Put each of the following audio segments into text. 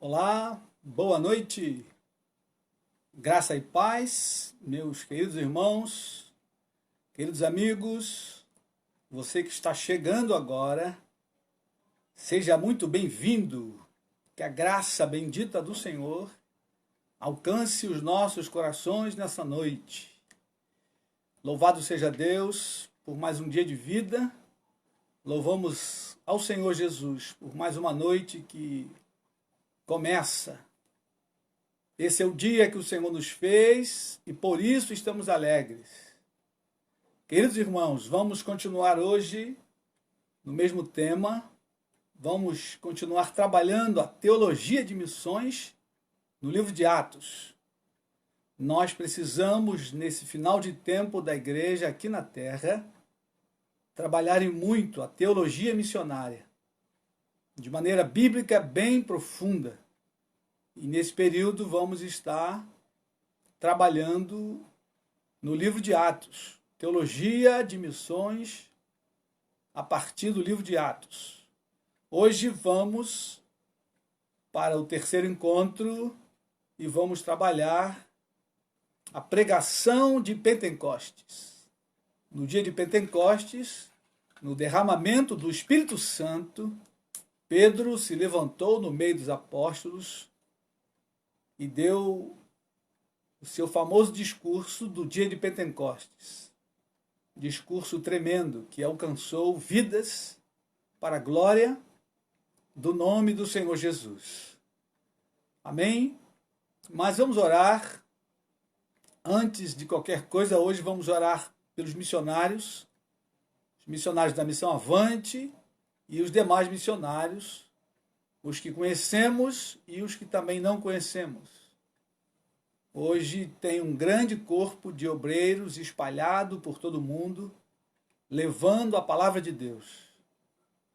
Olá, boa noite, graça e paz, meus queridos irmãos, queridos amigos, você que está chegando agora, seja muito bem-vindo, que a graça bendita do Senhor alcance os nossos corações nessa noite. Louvado seja Deus por mais um dia de vida, louvamos ao Senhor Jesus por mais uma noite que começa. Esse é o dia que o Senhor nos fez e por isso estamos alegres. Queridos irmãos, vamos continuar hoje no mesmo tema. Vamos continuar trabalhando a teologia de missões no livro de Atos. Nós precisamos, nesse final de tempo da igreja aqui na Terra, trabalhar muito a teologia missionária, de maneira bíblica bem profunda. E nesse período vamos estar trabalhando no livro de Atos, teologia de missões a partir do livro de Atos. Hoje vamos para o terceiro encontro e vamos trabalhar a pregação de Pentecostes. No dia de Pentecostes, no derramamento do Espírito Santo, Pedro se levantou no meio dos apóstolos e deu o seu famoso discurso do dia de Pentecostes. Discurso tremendo que alcançou vidas para a glória do nome do Senhor Jesus. Amém? Mas vamos orar. Antes de qualquer coisa, hoje vamos orar pelos missionários, os missionários da Missão Avante, e os demais missionários, os que conhecemos e os que também não conhecemos. Hoje tem um grande corpo de obreiros espalhado por todo o mundo, levando a palavra de Deus.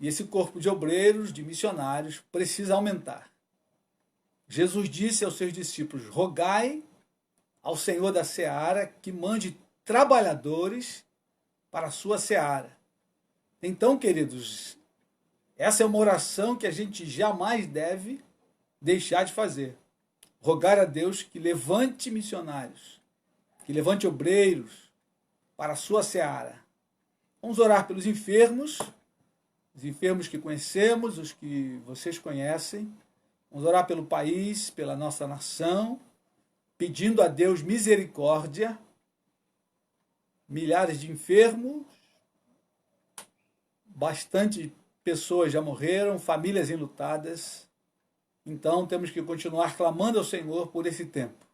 E esse corpo de obreiros, de missionários, precisa aumentar. Jesus disse aos seus discípulos: rogai ao Senhor da seara que mande trabalhadores para a sua seara. Então, queridos, essa é uma oração que a gente jamais deve deixar de fazer. Rogar a Deus que levante missionários, que levante obreiros para a sua seara. Vamos orar pelos enfermos, os enfermos que conhecemos, os que vocês conhecem. Vamos orar pelo país, pela nossa nação, pedindo a Deus misericórdia. Milhares de enfermos, bastante pessoas já morreram, famílias enlutadas. Então temos que continuar clamando ao Senhor por esse tempo.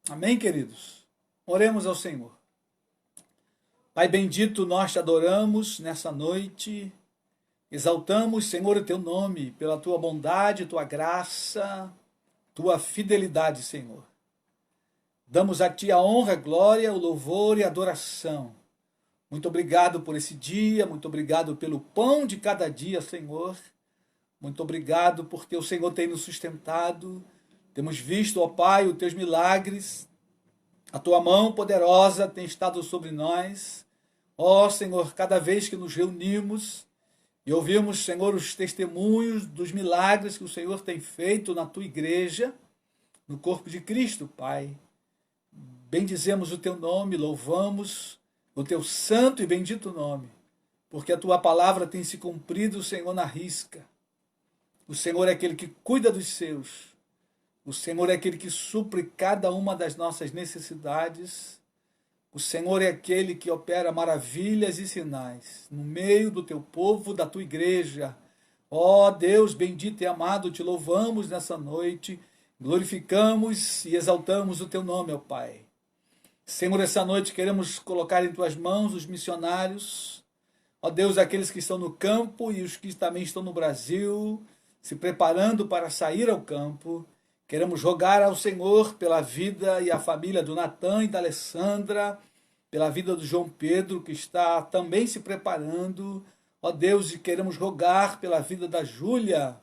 Amém, queridos? Oremos ao Senhor. Pai bendito, nós te adoramos nessa noite. Exaltamos, Senhor, o teu nome pela tua bondade, tua graça, tua fidelidade, Senhor. Damos a ti a honra, a glória, o louvor e a adoração. Muito obrigado por esse dia, muito obrigado pelo pão de cada dia, Senhor. Muito obrigado porque o Senhor tem nos sustentado. Temos visto, ó Pai, os teus milagres. A tua mão poderosa tem estado sobre nós. Ó Senhor, cada vez que nos reunimos e ouvimos, Senhor, os testemunhos dos milagres que o Senhor tem feito na tua igreja, no corpo de Cristo, Pai. Bendizemos o teu nome, louvamos o teu santo e bendito nome, porque a tua palavra tem se cumprido, Senhor, na risca. O Senhor é aquele que cuida dos seus. O Senhor é aquele que supre cada uma das nossas necessidades. O Senhor é aquele que opera maravilhas e sinais no meio do teu povo, da tua igreja. Ó Deus bendito e amado, te louvamos nessa noite, glorificamos e exaltamos o teu nome, ó Pai. Senhor, essa noite queremos colocar em tuas mãos os missionários, ó Deus, aqueles que estão no campo e os que também estão no Brasil, se preparando para sair ao campo. Queremos rogar ao Senhor pela vida e a família do Natan e da Alessandra, pela vida do João Pedro, que está também se preparando. Ó Deus, e queremos rogar pela vida da Júlia.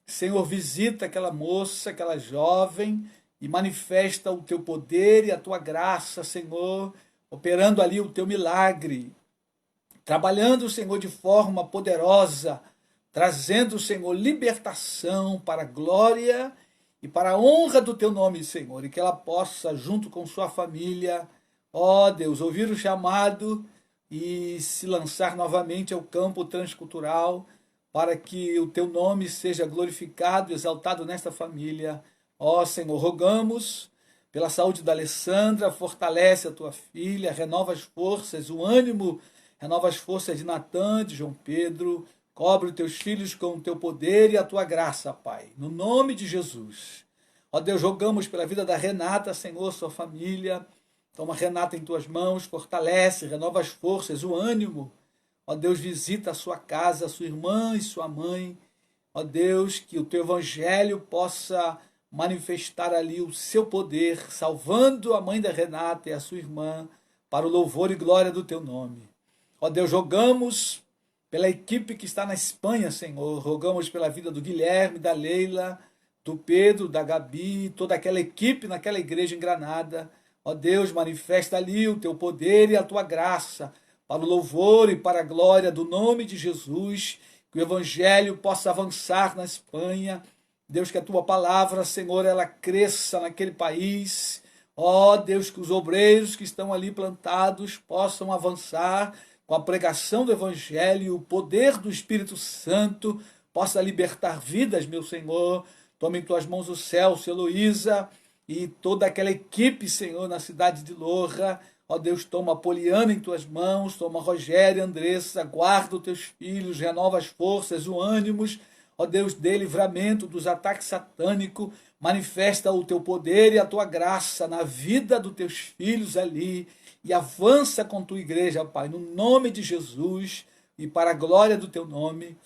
Senhor, visita aquela moça, aquela jovem, e manifesta o teu poder e a tua graça, Senhor, operando ali o teu milagre, trabalhando, Senhor, de forma poderosa trazendo, Senhor, libertação para a glória e para a honra do teu nome, Senhor, e que ela possa, junto com sua família, ó Deus, ouvir o chamado e se lançar novamente ao campo transcultural, para que o teu nome seja glorificado e exaltado nesta família. Ó Senhor, rogamos pela saúde da Alessandra, fortalece a tua filha, renova as forças, o ânimo, renova as forças de Natan, de João Pedro, cobre os teus filhos com o teu poder e a tua graça, Pai, no nome de Jesus. Ó Deus, rogamos pela vida da Renata, Senhor, sua família. Toma Renata em tuas mãos, fortalece, renova as forças, o ânimo. Ó Deus, visita a sua casa, a sua irmã e sua mãe. Ó Deus, que o teu evangelho possa manifestar ali o seu poder, salvando a mãe da Renata e a sua irmã, para o louvor e glória do teu nome. Ó Deus, rogamos pela equipe que está na Espanha, Senhor, rogamos pela vida do Guilherme, da Leila, do Pedro, da Gabi, toda aquela equipe naquela igreja em Granada. Ó Deus, manifesta ali o teu poder e a tua graça, para o louvor e para a glória do nome de Jesus, que o evangelho possa avançar na Espanha. Deus, que a tua palavra, Senhor, ela cresça naquele país. Ó Deus, que os obreiros que estão ali plantados possam avançar com a pregação do evangelho e o poder do Espírito Santo possa libertar vidas, meu Senhor. Tome em tuas mãos o Celso, Heloísa e toda aquela equipe, Senhor, na cidade de Lourdes. Ó Deus, toma a Poliana em tuas mãos, toma Rogério, Andressa, guarda os teus filhos, renova as forças, o ânimos. Ó Deus, dê livramento dos ataques satânicos, manifesta o teu poder e a tua graça na vida dos teus filhos ali, e avança com tua igreja, Pai, no nome de Jesus e para a glória do teu nome.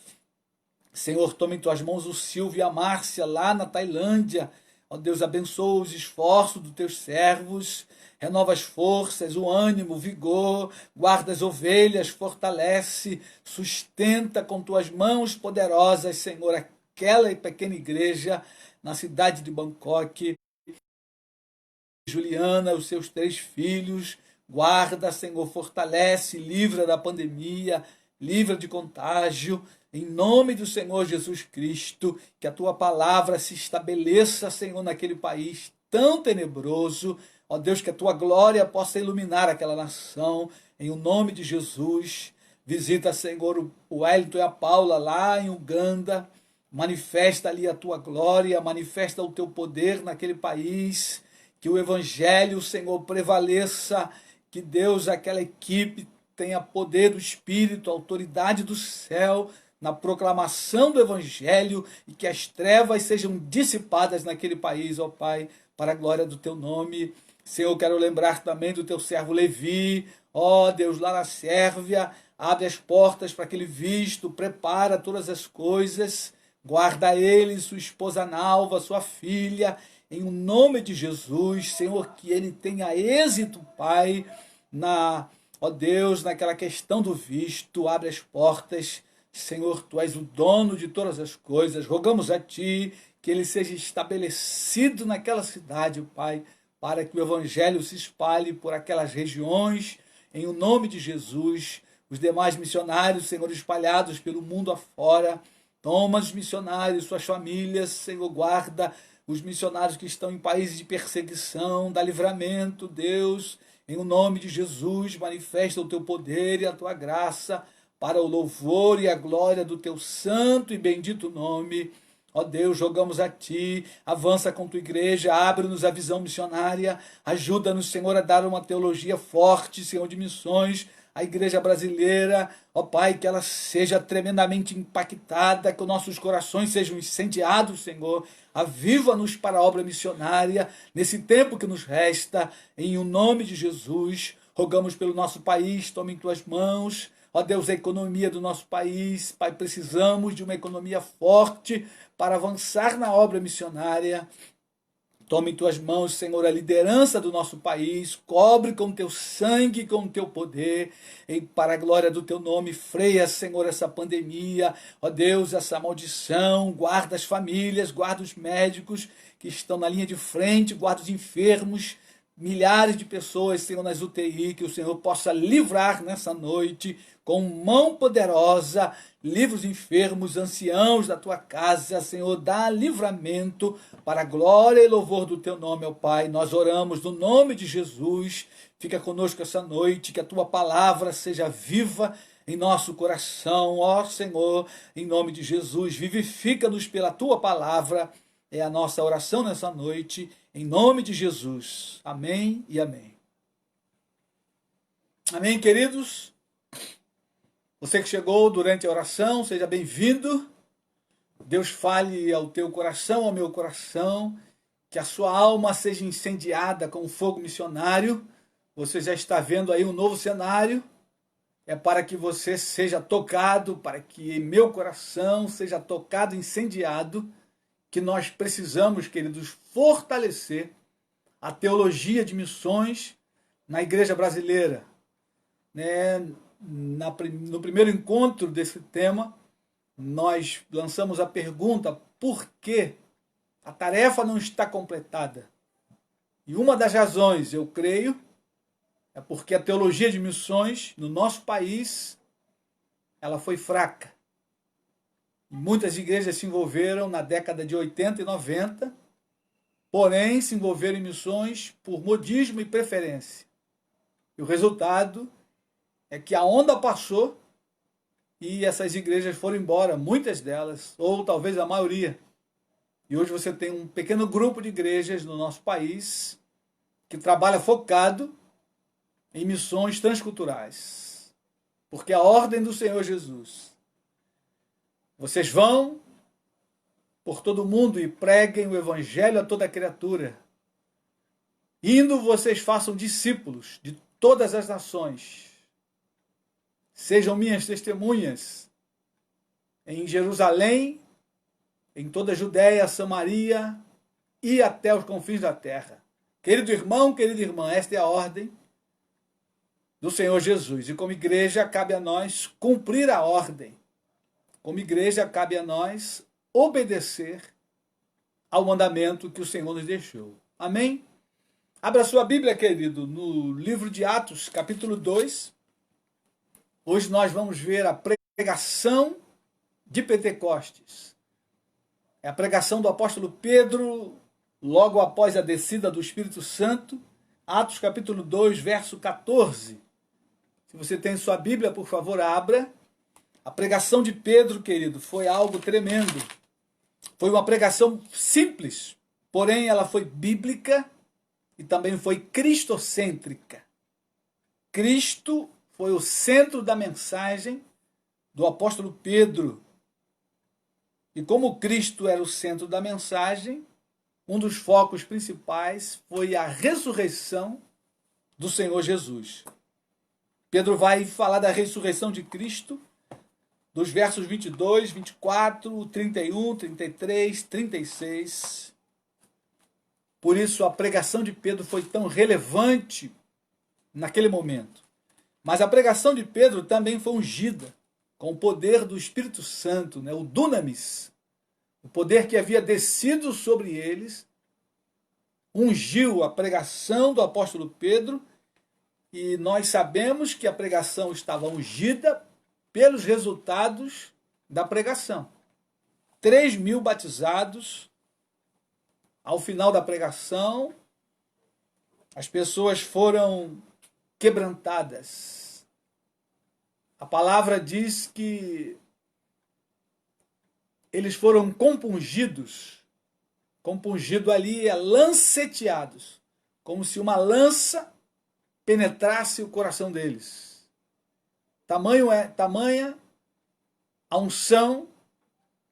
Senhor, toma em tuas mãos o Silvio e a Márcia lá na Tailândia. Ó Deus, abençoa os esforços dos teus servos, renova as forças, o ânimo, o vigor, guarda as ovelhas, fortalece, sustenta com tuas mãos poderosas, Senhor, aquela pequena igreja na cidade de Bangkok. Juliana, os seus 3 filhos, guarda, Senhor, fortalece, livra da pandemia, livra de contágio, em nome do Senhor Jesus Cristo, que a tua palavra se estabeleça, Senhor, naquele país tão tenebroso. Ó Deus, que a tua glória possa iluminar aquela nação, em o nome de Jesus. Visita, Senhor, o Wellington e a Paula lá em Uganda, manifesta ali a tua glória, manifesta o teu poder naquele país, que o evangelho, Senhor, prevaleça, que Deus, aquela equipe, tenha poder do Espírito, autoridade do céu, na proclamação do evangelho, e que as trevas sejam dissipadas naquele país, ó Pai, para a glória do teu nome. Senhor, quero lembrar também do teu servo Levi, ó Deus, lá na Sérvia, abre as portas para aquele visto, prepara todas as coisas, guarda ele, sua esposa Nalva, sua filha, em o nome de Jesus, Senhor, que ele tenha êxito, Pai, ó Deus, naquela questão do visto, abre as portas, Senhor, tu és o dono de todas as coisas, rogamos a ti que ele seja estabelecido naquela cidade, Pai, para que o evangelho se espalhe por aquelas regiões, em o nome de Jesus. Os demais missionários, Senhor, espalhados pelo mundo afora, toma os missionários, suas famílias, Senhor, guarda os missionários que estão em países de perseguição, dá livramento, Deus, em o nome de Jesus, manifesta o teu poder e a tua graça para o louvor e a glória do teu santo e bendito nome. Ó Deus, jogamos a ti, avança com tua igreja, abre-nos a visão missionária, ajuda-nos, Senhor, a dar uma teologia forte, Senhor, de missões, a igreja brasileira, ó Pai, que ela seja tremendamente impactada, que os nossos corações sejam incendiados, Senhor. Aviva-nos para a obra missionária, nesse tempo que nos resta, em o nome de Jesus. Rogamos pelo nosso país, toma em tuas mãos, ó Deus, a economia do nosso país. Pai, precisamos de uma economia forte para avançar na obra missionária. Toma em tuas mãos, Senhor, a liderança do nosso país, cobre com teu sangue, com teu poder, e para a glória do teu nome, freia, Senhor, essa pandemia, ó Deus, essa maldição, guarda as famílias, guarda os médicos que estão na linha de frente, guarda os enfermos, milhares de pessoas, Senhor, nas UTI, que o Senhor possa livrar nessa noite, com mão poderosa, livra os enfermos, anciãos da tua casa, Senhor, dá livramento para a glória e louvor do teu nome, ó Pai. Nós oramos no nome de Jesus, fica conosco essa noite, que a tua palavra seja viva em nosso coração, ó Senhor, em nome de Jesus, vivifica-nos pela tua palavra, é a nossa oração nessa noite, em nome de Jesus. Amém e amém. Amém, queridos? Você que chegou durante a oração, seja bem-vindo. Deus fale ao teu coração, ao meu coração, que a sua alma seja incendiada com o fogo missionário. Você já está vendo aí um novo cenário. É para que você seja tocado, para que meu coração seja tocado, incendiado, que nós precisamos, queridos, fortalecer a teologia de missões na igreja brasileira. No primeiro encontro desse tema, nós lançamos a pergunta: por que a tarefa não está completada? E uma das razões, eu creio, é porque a teologia de missões no nosso país, ela foi fraca. Muitas igrejas se envolveram na década de 80 e 90, porém se envolveram em missões por modismo e preferência. E o resultado é que a onda passou e essas igrejas foram embora, muitas delas, ou talvez a maioria. E hoje você tem um pequeno grupo de igrejas no nosso país que trabalha focado em missões transculturais. Porque a ordem do Senhor Jesus: vocês vão por todo o mundo e preguem o evangelho a toda criatura. Indo, vocês façam discípulos de todas as nações. Sejam minhas testemunhas em Jerusalém, em toda a Judéia, Samaria e até os confins da terra. Querido irmão, querida irmã, esta é a ordem do Senhor Jesus. E como igreja, cabe a nós cumprir a ordem. Como igreja, cabe a nós obedecer ao mandamento que o Senhor nos deixou. Amém? Abra sua Bíblia, querido, no livro de Atos, capítulo 2. Hoje nós vamos ver a pregação de Pentecostes. É a pregação do apóstolo Pedro, logo após a descida do Espírito Santo. Atos, capítulo 2, verso 14. Se você tem sua Bíblia, por favor, abra. A pregação de Pedro, querido, foi algo tremendo. Foi uma pregação simples, porém ela foi bíblica e também foi cristocêntrica. Cristo foi o centro da mensagem do apóstolo Pedro. E como Cristo era o centro da mensagem, um dos focos principais foi a ressurreição do Senhor Jesus. Pedro vai falar da ressurreição de Cristo, dos versos 22, 24, 31, 33, 36. Por isso a pregação de Pedro foi tão relevante naquele momento. Mas a pregação de Pedro também foi ungida com o poder do Espírito Santo, o dunamis, o poder que havia descido sobre eles, ungiu a pregação do apóstolo Pedro, e nós sabemos que a pregação estava ungida pelos resultados da pregação. 3.000 batizados. Ao final da pregação, as pessoas foram quebrantadas. A palavra diz que eles foram compungidos. Compungido ali é lanceteados, como se uma lança penetrasse o coração deles. Tamanha a unção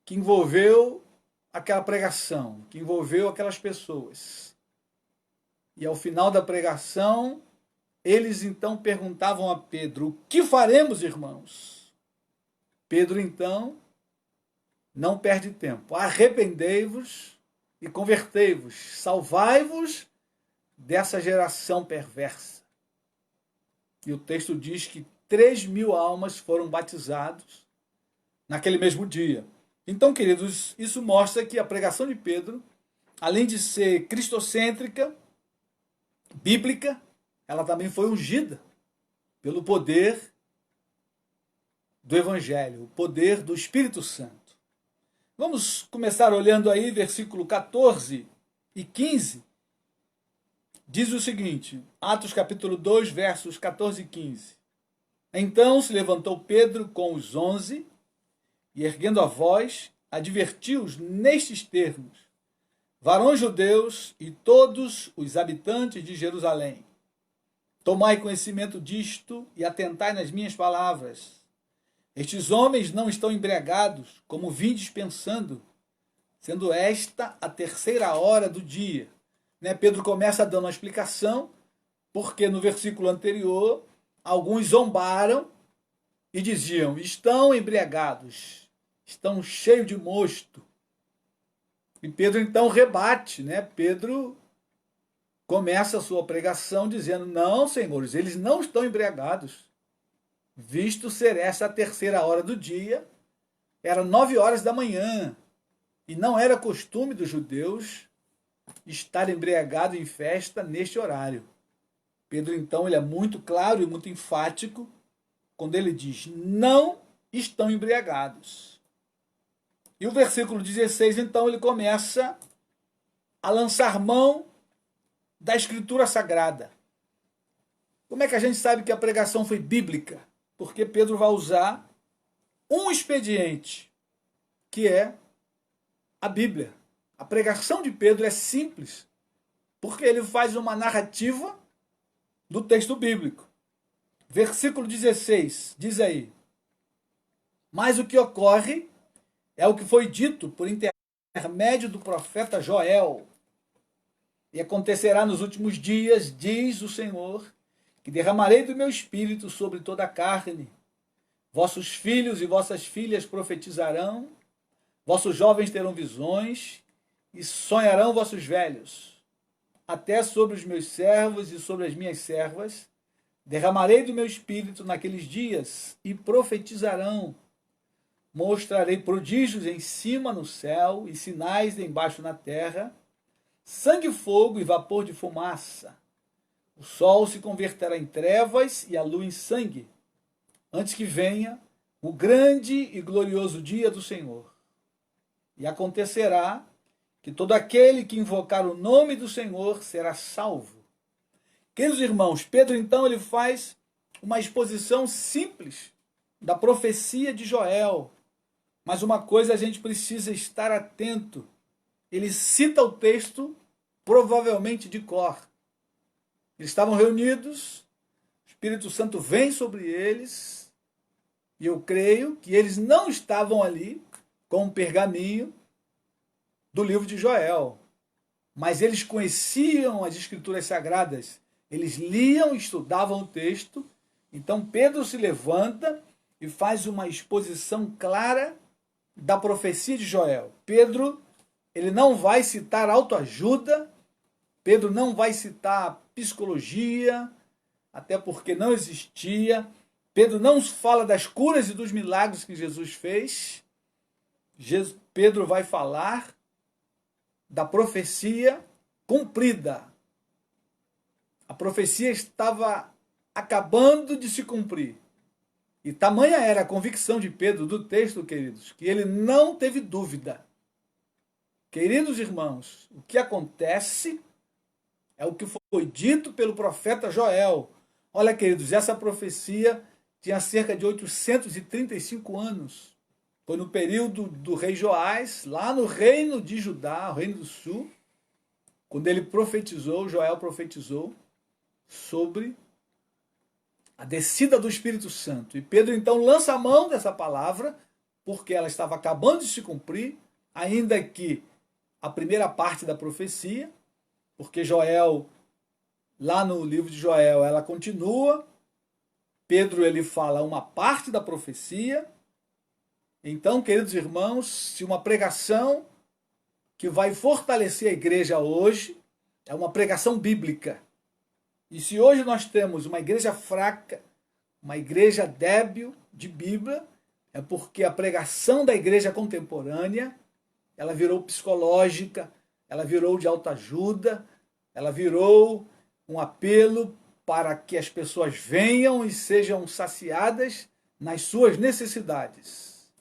que envolveu aquela pregação, que envolveu aquelas pessoas. E ao final da pregação, eles então perguntavam a Pedro: o que faremos, irmãos? Pedro então não perde tempo. Arrependei-vos e convertei-vos. Salvai-vos dessa geração perversa. E o texto diz que 3.000 almas foram batizados naquele mesmo dia. Então, queridos, isso mostra que a pregação de Pedro, além de ser cristocêntrica, bíblica, ela também foi ungida pelo poder do Evangelho, o poder do Espírito Santo. Vamos começar olhando aí versículo 14 e 15. Diz o seguinte, Atos capítulo 2, versos 14 e 15. Então se levantou Pedro com os 11 e, erguendo a voz, advertiu-os nestes termos: varões judeus e todos os habitantes de Jerusalém, tomai conhecimento disto e atentai nas minhas palavras. Estes homens não estão embriagados, como vindes pensando, sendo esta a 3ª hora do dia. Pedro começa dando uma explicação, porque no versículo anterior, alguns zombaram e diziam: estão embriagados, estão cheios de mosto. E Pedro então rebate, Pedro começa a sua pregação dizendo: não, senhores, eles não estão embriagados, visto ser essa a 3ª hora do dia, era 9 horas da manhã, e não era costume dos judeus estar embriagado em festa neste horário. Pedro então ele é muito claro e muito enfático quando ele diz: não estão embriagados. E o versículo 16, então, ele começa a lançar mão da Escritura Sagrada. Como é que a gente sabe que a pregação foi bíblica? Porque Pedro vai usar um expediente, que é a Bíblia. A pregação de Pedro é simples, porque ele faz uma narrativa do texto bíblico. Versículo 16, diz aí: mas o que ocorre é o que foi dito por intermédio do profeta Joel. E acontecerá nos últimos dias, diz o Senhor, que derramarei do meu espírito sobre toda a carne. Vossos filhos e vossas filhas profetizarão, vossos jovens terão visões, e sonharão vossos velhos. Até sobre os meus servos e sobre as minhas servas derramarei do meu espírito naqueles dias, e profetizarão. Mostrarei prodígios em cima no céu e sinais embaixo na terra, sangue, fogo e vapor de fumaça. O sol se converterá em trevas e a lua em sangue, antes que venha o grande e glorioso dia do Senhor. E acontecerá que todo aquele que invocar o nome do Senhor será salvo. Queridos irmãos, Pedro então ele faz uma exposição simples da profecia de Joel. Mas uma coisa a gente precisa estar atento. Ele cita o texto provavelmente de cor. Eles estavam reunidos, o Espírito Santo vem sobre eles, e eu creio que eles não estavam ali com um pergaminho do livro de Joel, mas eles conheciam as Escrituras Sagradas, eles liam, estudavam o texto. Então Pedro se levanta e faz uma exposição clara da profecia de Joel. Pedro, ele não vai citar autoajuda, Pedro não vai citar psicologia, até porque não existia. Pedro não fala das curas e dos milagres que Jesus fez. Pedro vai falar da profecia cumprida. A profecia estava acabando de se cumprir. E tamanha era a convicção de Pedro do texto, queridos, que ele não teve dúvida. Queridos irmãos, o que acontece é o que foi dito pelo profeta Joel. Olha, queridos, essa profecia tinha cerca de 835 anos. Foi no período do rei Joás, lá no reino de Judá, o reino do sul, quando ele profetizou, Joel profetizou sobre a descida do Espírito Santo. E Pedro então lança a mão dessa palavra, porque ela estava acabando de se cumprir, ainda que a primeira parte da profecia, porque Joel, lá no livro de Joel, ela continua. Pedro ele fala uma parte da profecia. Então, queridos irmãos, se uma pregação que vai fortalecer a igreja hoje é uma pregação bíblica. E se hoje nós temos uma igreja fraca, uma igreja débil de Bíblia, é porque a pregação da igreja contemporânea, ela virou psicológica, ela virou de autoajuda, ela virou um apelo para que as pessoas venham e sejam saciadas nas suas necessidades.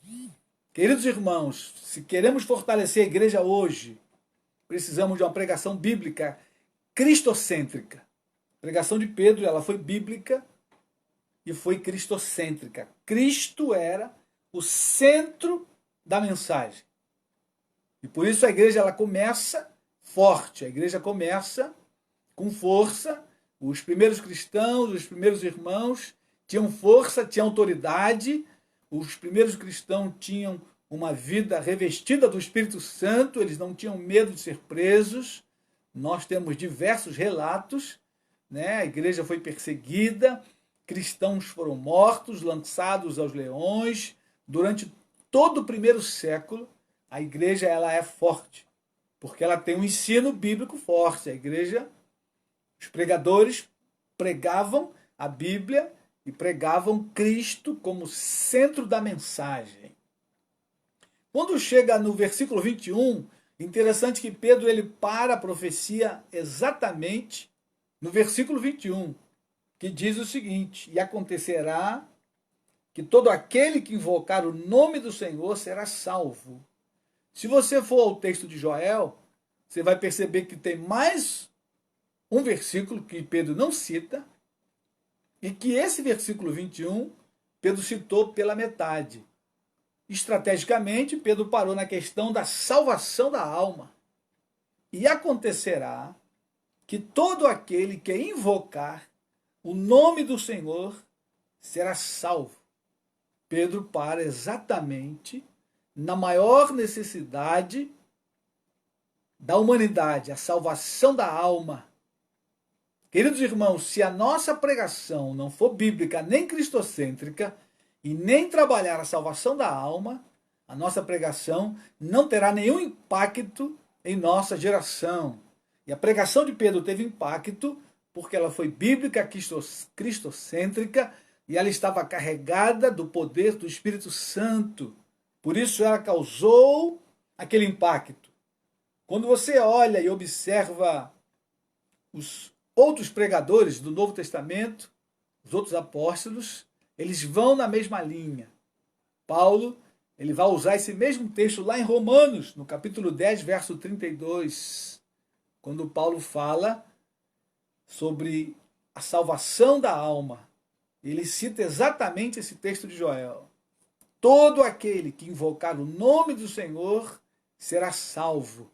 Queridos irmãos, se queremos fortalecer a igreja hoje, precisamos de uma pregação bíblica cristocêntrica. A pregação de Pedro, ela foi bíblica e foi cristocêntrica. Cristo era o centro da mensagem. E por isso a igreja ela começa forte, a igreja começa com força. Os primeiros cristãos, os primeiros irmãos tinham força, tinham autoridade. Os primeiros cristãos tinham uma vida revestida do Espírito Santo, eles não tinham medo de ser presos. Nós temos diversos relatos, né? A igreja foi perseguida, cristãos foram mortos, lançados aos leões. Durante todo o primeiro século, a igreja ela é forte, porque ela tem um ensino bíblico forte. A igreja, os pregadores pregavam a Bíblia e pregavam Cristo como centro da mensagem. Quando chega no versículo 21, interessante que Pedro ele para a profecia exatamente no versículo 21, que diz o seguinte: e acontecerá que todo aquele que invocar o nome do Senhor será salvo. Se você for ao texto de Joel, você vai perceber que tem mais um versículo que Pedro não cita, e que esse versículo 21, Pedro citou pela metade. Estrategicamente, Pedro parou na questão da salvação da alma. E acontecerá que todo aquele que invocar o nome do Senhor será salvo. Pedro para exatamente na maior necessidade da humanidade, a salvação da alma. Queridos irmãos, se a nossa pregação não for bíblica nem cristocêntrica e nem trabalhar a salvação da alma, a nossa pregação não terá nenhum impacto em nossa geração. E a pregação de Pedro teve impacto porque ela foi bíblica, cristocêntrica, e ela estava carregada do poder do Espírito Santo. Por isso ela causou aquele impacto. Quando você olha e observa os outros pregadores do Novo Testamento, os outros apóstolos, eles vão na mesma linha. Paulo, ele vai usar esse mesmo texto lá em Romanos, no capítulo 10, verso 32, quando Paulo fala sobre a salvação da alma. Ele cita exatamente esse texto de Joel. Todo aquele que invocar o nome do Senhor será salvo.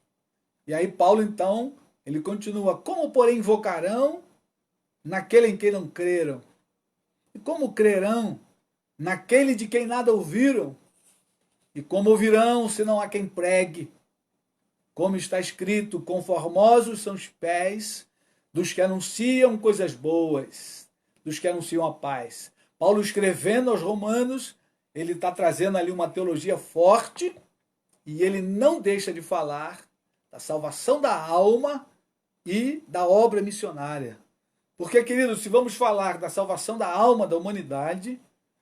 E aí Paulo, então, ele continua: como, porém, invocarão naquele em quem não creram? E como crerão naquele de quem nada ouviram? E como ouvirão se não há quem pregue? Como está escrito: conformosos são os pés dos que anunciam coisas boas, dos que anunciam a paz. Paulo, escrevendo aos Romanos, ele está trazendo ali uma teologia forte e ele não deixa de falar da salvação da alma e da obra missionária. Porque, queridos, se vamos falar da salvação da alma da humanidade,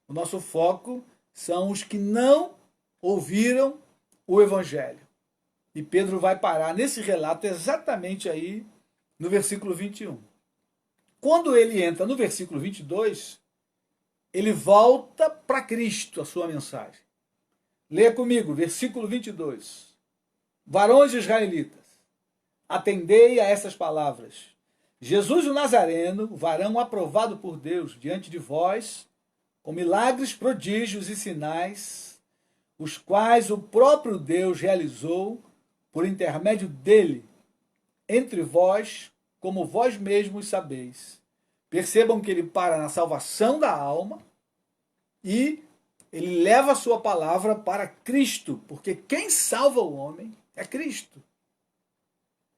o nosso foco são os que não ouviram o Evangelho. E Pedro vai parar nesse relato exatamente aí no versículo 21. Quando ele entra no versículo 22, ele volta para Cristo, a sua mensagem. Leia comigo, versículo 22. Varões israelitas, atendei a essas palavras. Jesus o Nazareno, varão aprovado por Deus diante de vós, com milagres, prodígios e sinais, os quais o próprio Deus realizou por intermédio dele, entre vós, como vós mesmos sabeis. Percebam que ele para na salvação da alma e ele leva a sua palavra para Cristo, porque quem salva o homem é Cristo.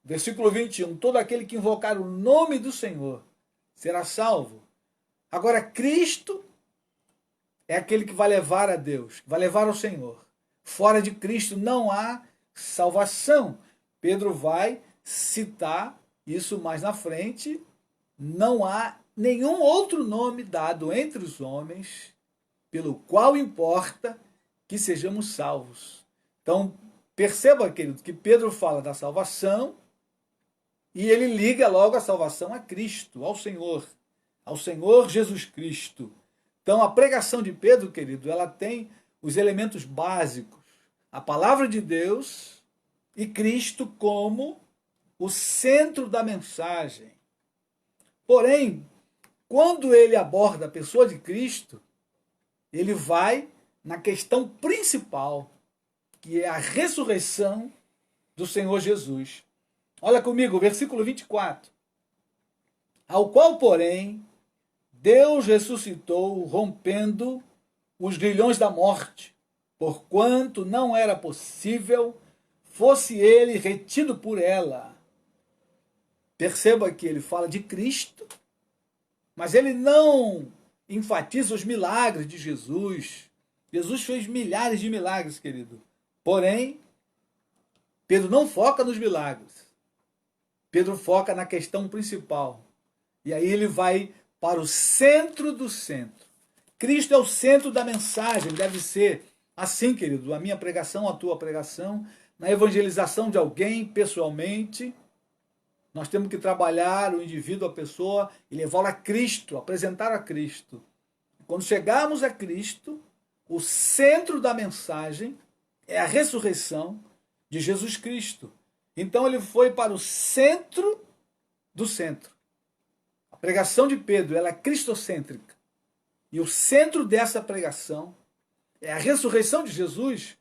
Versículo 21, todo aquele que invocar o nome do Senhor será salvo. Agora, Cristo é aquele que vai levar a Deus, vai levar ao Senhor. Fora de Cristo não há salvação. Pedro vai citar isso mais na frente. Não há nenhum outro nome dado entre os homens pelo qual importa que sejamos salvos. Então, perceba, querido, que Pedro fala da salvação E ele liga logo a salvação a Cristo, ao Senhor Jesus Cristo. Então a pregação de Pedro, querido, ela tem os elementos básicos. A palavra de Deus e Cristo como o centro da mensagem. Porém, quando ele aborda a pessoa de Cristo, ele vai na questão principal, que é a ressurreição do Senhor Jesus. Olha comigo, versículo 24. Ao qual, porém, Deus ressuscitou, rompendo os grilhões da morte, porquanto não era possível fosse ele retido por ela. Perceba que ele fala de Cristo, mas ele não enfatiza os milagres de Jesus. Jesus fez milhares de milagres, querido. Porém, Pedro não foca nos milagres. Pedro foca na questão principal. E aí ele vai para o centro do centro. Cristo é o centro da mensagem, deve ser assim, querido, a minha pregação, a tua pregação, na evangelização de alguém pessoalmente. Nós temos que trabalhar o indivíduo, a pessoa, e levá-lo a Cristo, apresentar a Cristo. Quando chegarmos a Cristo, o centro da mensagem é a ressurreição de Jesus Cristo. Então ele foi para o centro do centro. A pregação de Pedro, ela é cristocêntrica. E o centro dessa pregação é a ressurreição de Jesus,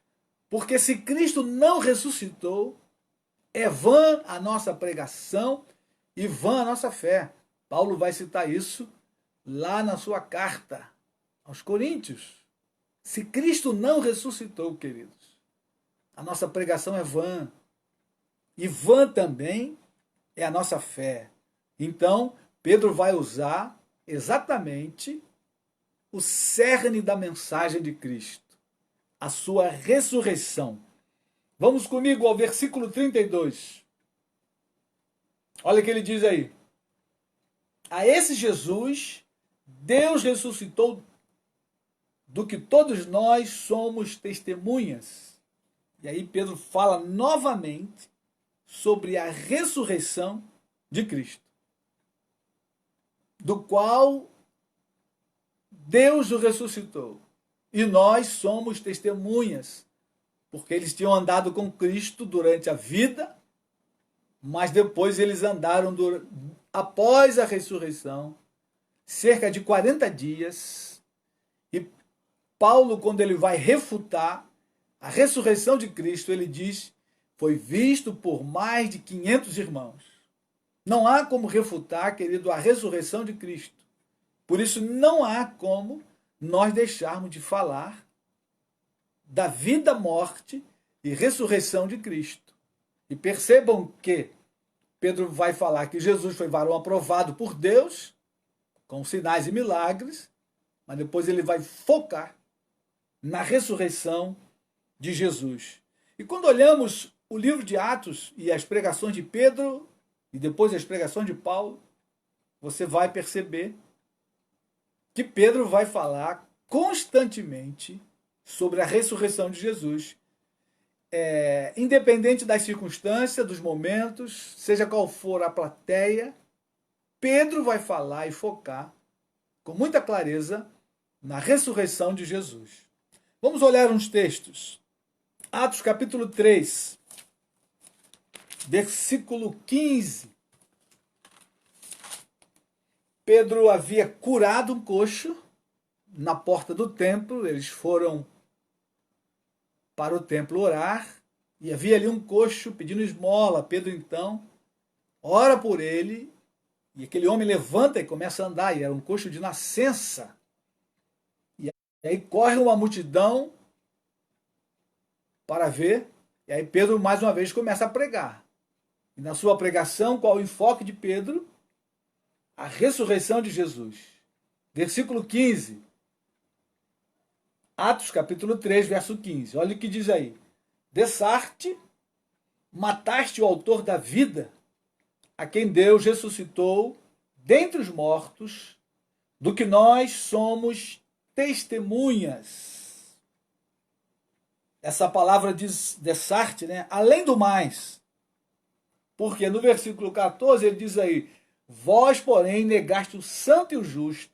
porque se Cristo não ressuscitou, é vã a nossa pregação e vã a nossa fé. Paulo vai citar isso lá na sua carta aos Coríntios. Se Cristo não ressuscitou, queridos, a nossa pregação é vã. E vã também é a nossa fé. Então, Pedro vai usar exatamente o cerne da mensagem de Cristo, a sua ressurreição. Vamos comigo ao versículo 32. Olha o que ele diz aí. A esse Jesus, Deus ressuscitou, do que todos nós somos testemunhas. E aí Pedro fala novamente sobre a ressurreição de Cristo, do qual Deus o ressuscitou. E nós somos testemunhas, porque eles tinham andado com Cristo durante a vida, mas depois eles andaram após a ressurreição, cerca de 40 dias. E Paulo, quando ele vai refutar a ressurreição de Cristo, ele diz: foi visto por mais de 500 irmãos. Não há como refutar, querido, a ressurreição de Cristo. Por isso, não há como nós deixarmos de falar da vida, morte e ressurreição de Cristo. E percebam que Pedro vai falar que Jesus foi varão aprovado por Deus, com sinais e milagres, mas depois ele vai focar na ressurreição de Jesus. E quando olhamos o livro de Atos e as pregações de Pedro, e depois as pregações de Paulo, você vai perceber que Pedro vai falar constantemente sobre a ressurreição de Jesus. Independente das circunstâncias, dos momentos, seja qual for a plateia, Pedro vai falar e focar com muita clareza na ressurreição de Jesus. Vamos olhar uns textos. Atos capítulo 3, versículo 15. Pedro havia curado um coxo na porta do templo, eles foram para o templo orar, e havia ali um coxo pedindo esmola. Pedro então ora por ele, e aquele homem levanta e começa a andar, e era um coxo de nascença. E aí corre uma multidão para ver, e aí Pedro mais uma vez começa a pregar. E na sua pregação, qual o enfoque de Pedro? A ressurreição de Jesus. Versículo 15. Atos capítulo 3, verso 15. Olha o que diz aí. Dessarte, mataste o autor da vida, a quem Deus ressuscitou dentre os mortos, do que nós somos testemunhas. Essa palavra diz dessarte, né? Além do mais, Porque no versículo 14 ele diz aí: vós, porém, negaste o santo e o justo,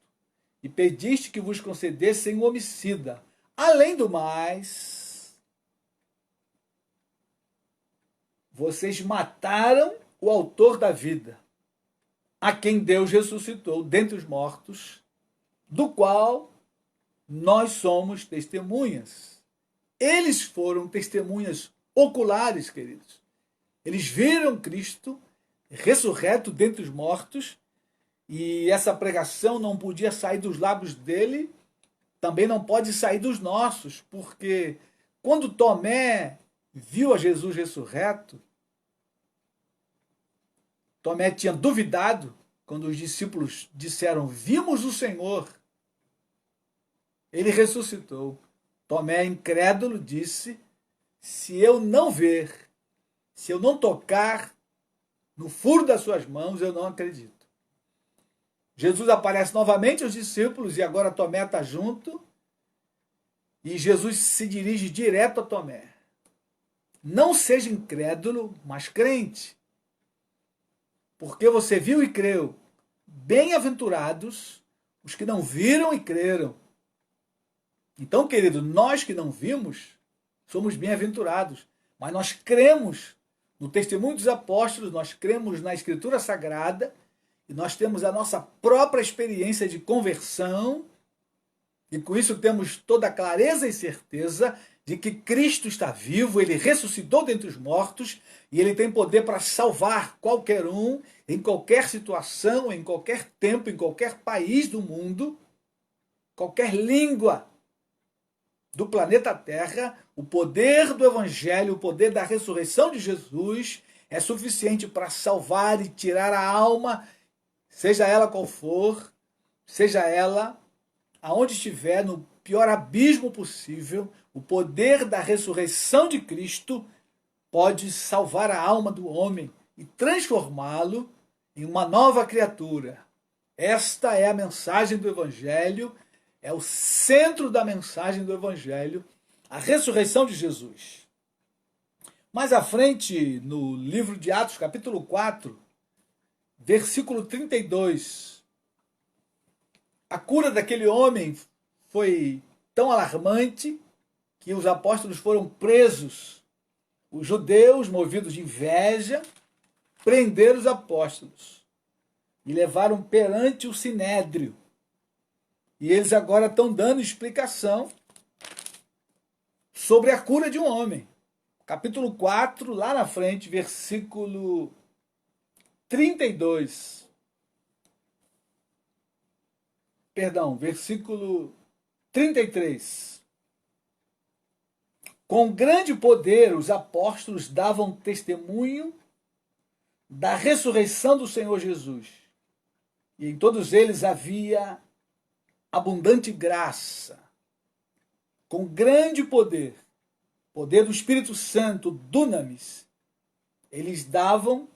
e pediste que vos concedessem o homicida. Além do mais, vocês mataram o autor da vida, a quem Deus ressuscitou dentre os mortos, do qual nós somos testemunhas. Eles foram testemunhas oculares, queridos. Eles viram Cristo ressurreto dentre os mortos, e essa pregação não podia sair dos lábios dele, também não pode sair dos nossos, porque quando Tomé viu a Jesus ressurreto, Tomé tinha duvidado quando os discípulos disseram: vimos o Senhor. Ele ressuscitou. Tomé, incrédulo, disse: se eu não ver, se eu não tocar no furo das suas mãos, eu não acredito. Jesus aparece novamente aos discípulos e agora Tomé está junto. E Jesus se dirige direto a Tomé: não seja incrédulo, mas crente. Porque você viu e creu. Bem-aventurados os que não viram e creram. Então, querido, nós que não vimos, somos bem-aventurados. Mas nós cremos no testemunho dos apóstolos, nós cremos na Escritura Sagrada, e nós temos a nossa própria experiência de conversão, e com isso temos toda a clareza e certeza de que Cristo está vivo, ele ressuscitou dentre os mortos, e ele tem poder para salvar qualquer um, em qualquer situação, em qualquer tempo, em qualquer país do mundo, qualquer língua do planeta Terra. O poder do Evangelho, o poder da ressurreição de Jesus é suficiente para salvar e tirar a alma, seja ela qual for, seja ela aonde estiver, no pior abismo possível. O poder da ressurreição de Cristo pode salvar a alma do homem e transformá-lo em uma nova criatura. Esta é a mensagem do Evangelho, é o centro da mensagem do Evangelho, a ressurreição de Jesus. Mais à frente, no livro de Atos, capítulo 4, versículo 32, a cura daquele homem foi tão alarmante que os apóstolos foram presos. Os judeus, movidos de inveja, prenderam os apóstolos e levaram perante o sinédrio. E eles agora estão dando explicação sobre a cura de um homem. Capítulo 4, lá na frente, versículo 32. Perdão, versículo 33. Com grande poder os apóstolos davam testemunho da ressurreição do Senhor Jesus. E em todos eles havia abundante graça. Com grande poder, poder do Espírito Santo, dunamis, eles davam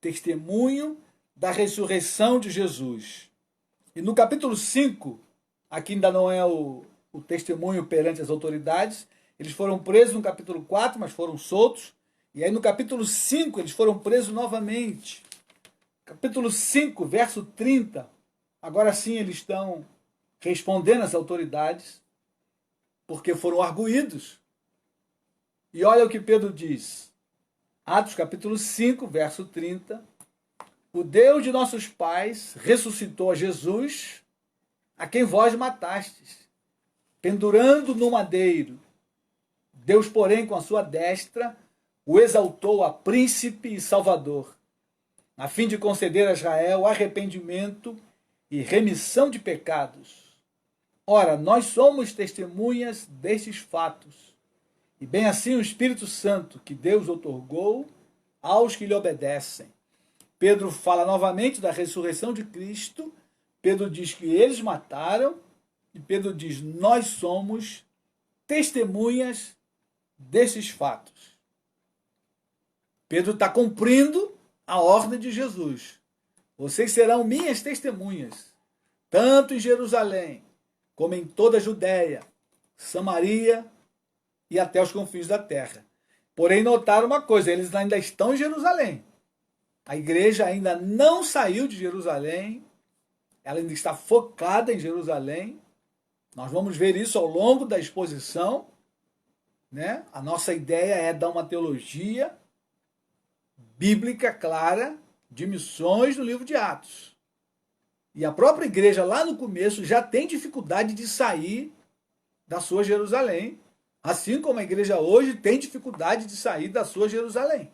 testemunho da ressurreição de Jesus. E no capítulo 5, aqui ainda não é o testemunho perante as autoridades, eles foram presos no capítulo 4, mas foram soltos. E aí no capítulo 5 eles foram presos novamente. Capítulo 5, verso 30. Agora sim eles estão respondendo às autoridades, porque foram arguídos. E olha o que Pedro diz. Atos capítulo 5, verso 30. O Deus de nossos pais ressuscitou a Jesus, a quem vós matastes, pendurando no madeiro. Deus, porém, com a sua destra, o exaltou a príncipe e salvador, a fim de conceder a Israel arrependimento e remissão de pecados. Ora, nós somos testemunhas destes fatos, e bem assim o Espírito Santo, que Deus outorgou aos que lhe obedecem. Pedro fala novamente da ressurreição de Cristo. Pedro diz que eles mataram, e Pedro diz: nós somos testemunhas desses fatos. Pedro está cumprindo a ordem de Jesus. Vocês serão minhas testemunhas, tanto em Jerusalém, como em toda a Judéia, Samaria e até os confins da terra. Porém, notaram uma coisa: eles ainda estão em Jerusalém. A igreja ainda não saiu de Jerusalém, ela ainda está focada em Jerusalém. Nós vamos ver isso ao longo da exposição, né? A nossa ideia é dar uma teologia bíblica clara de missões no livro de Atos. E a própria igreja lá no começo já tem dificuldade de sair da sua Jerusalém, assim como a igreja hoje tem dificuldade de sair da sua Jerusalém.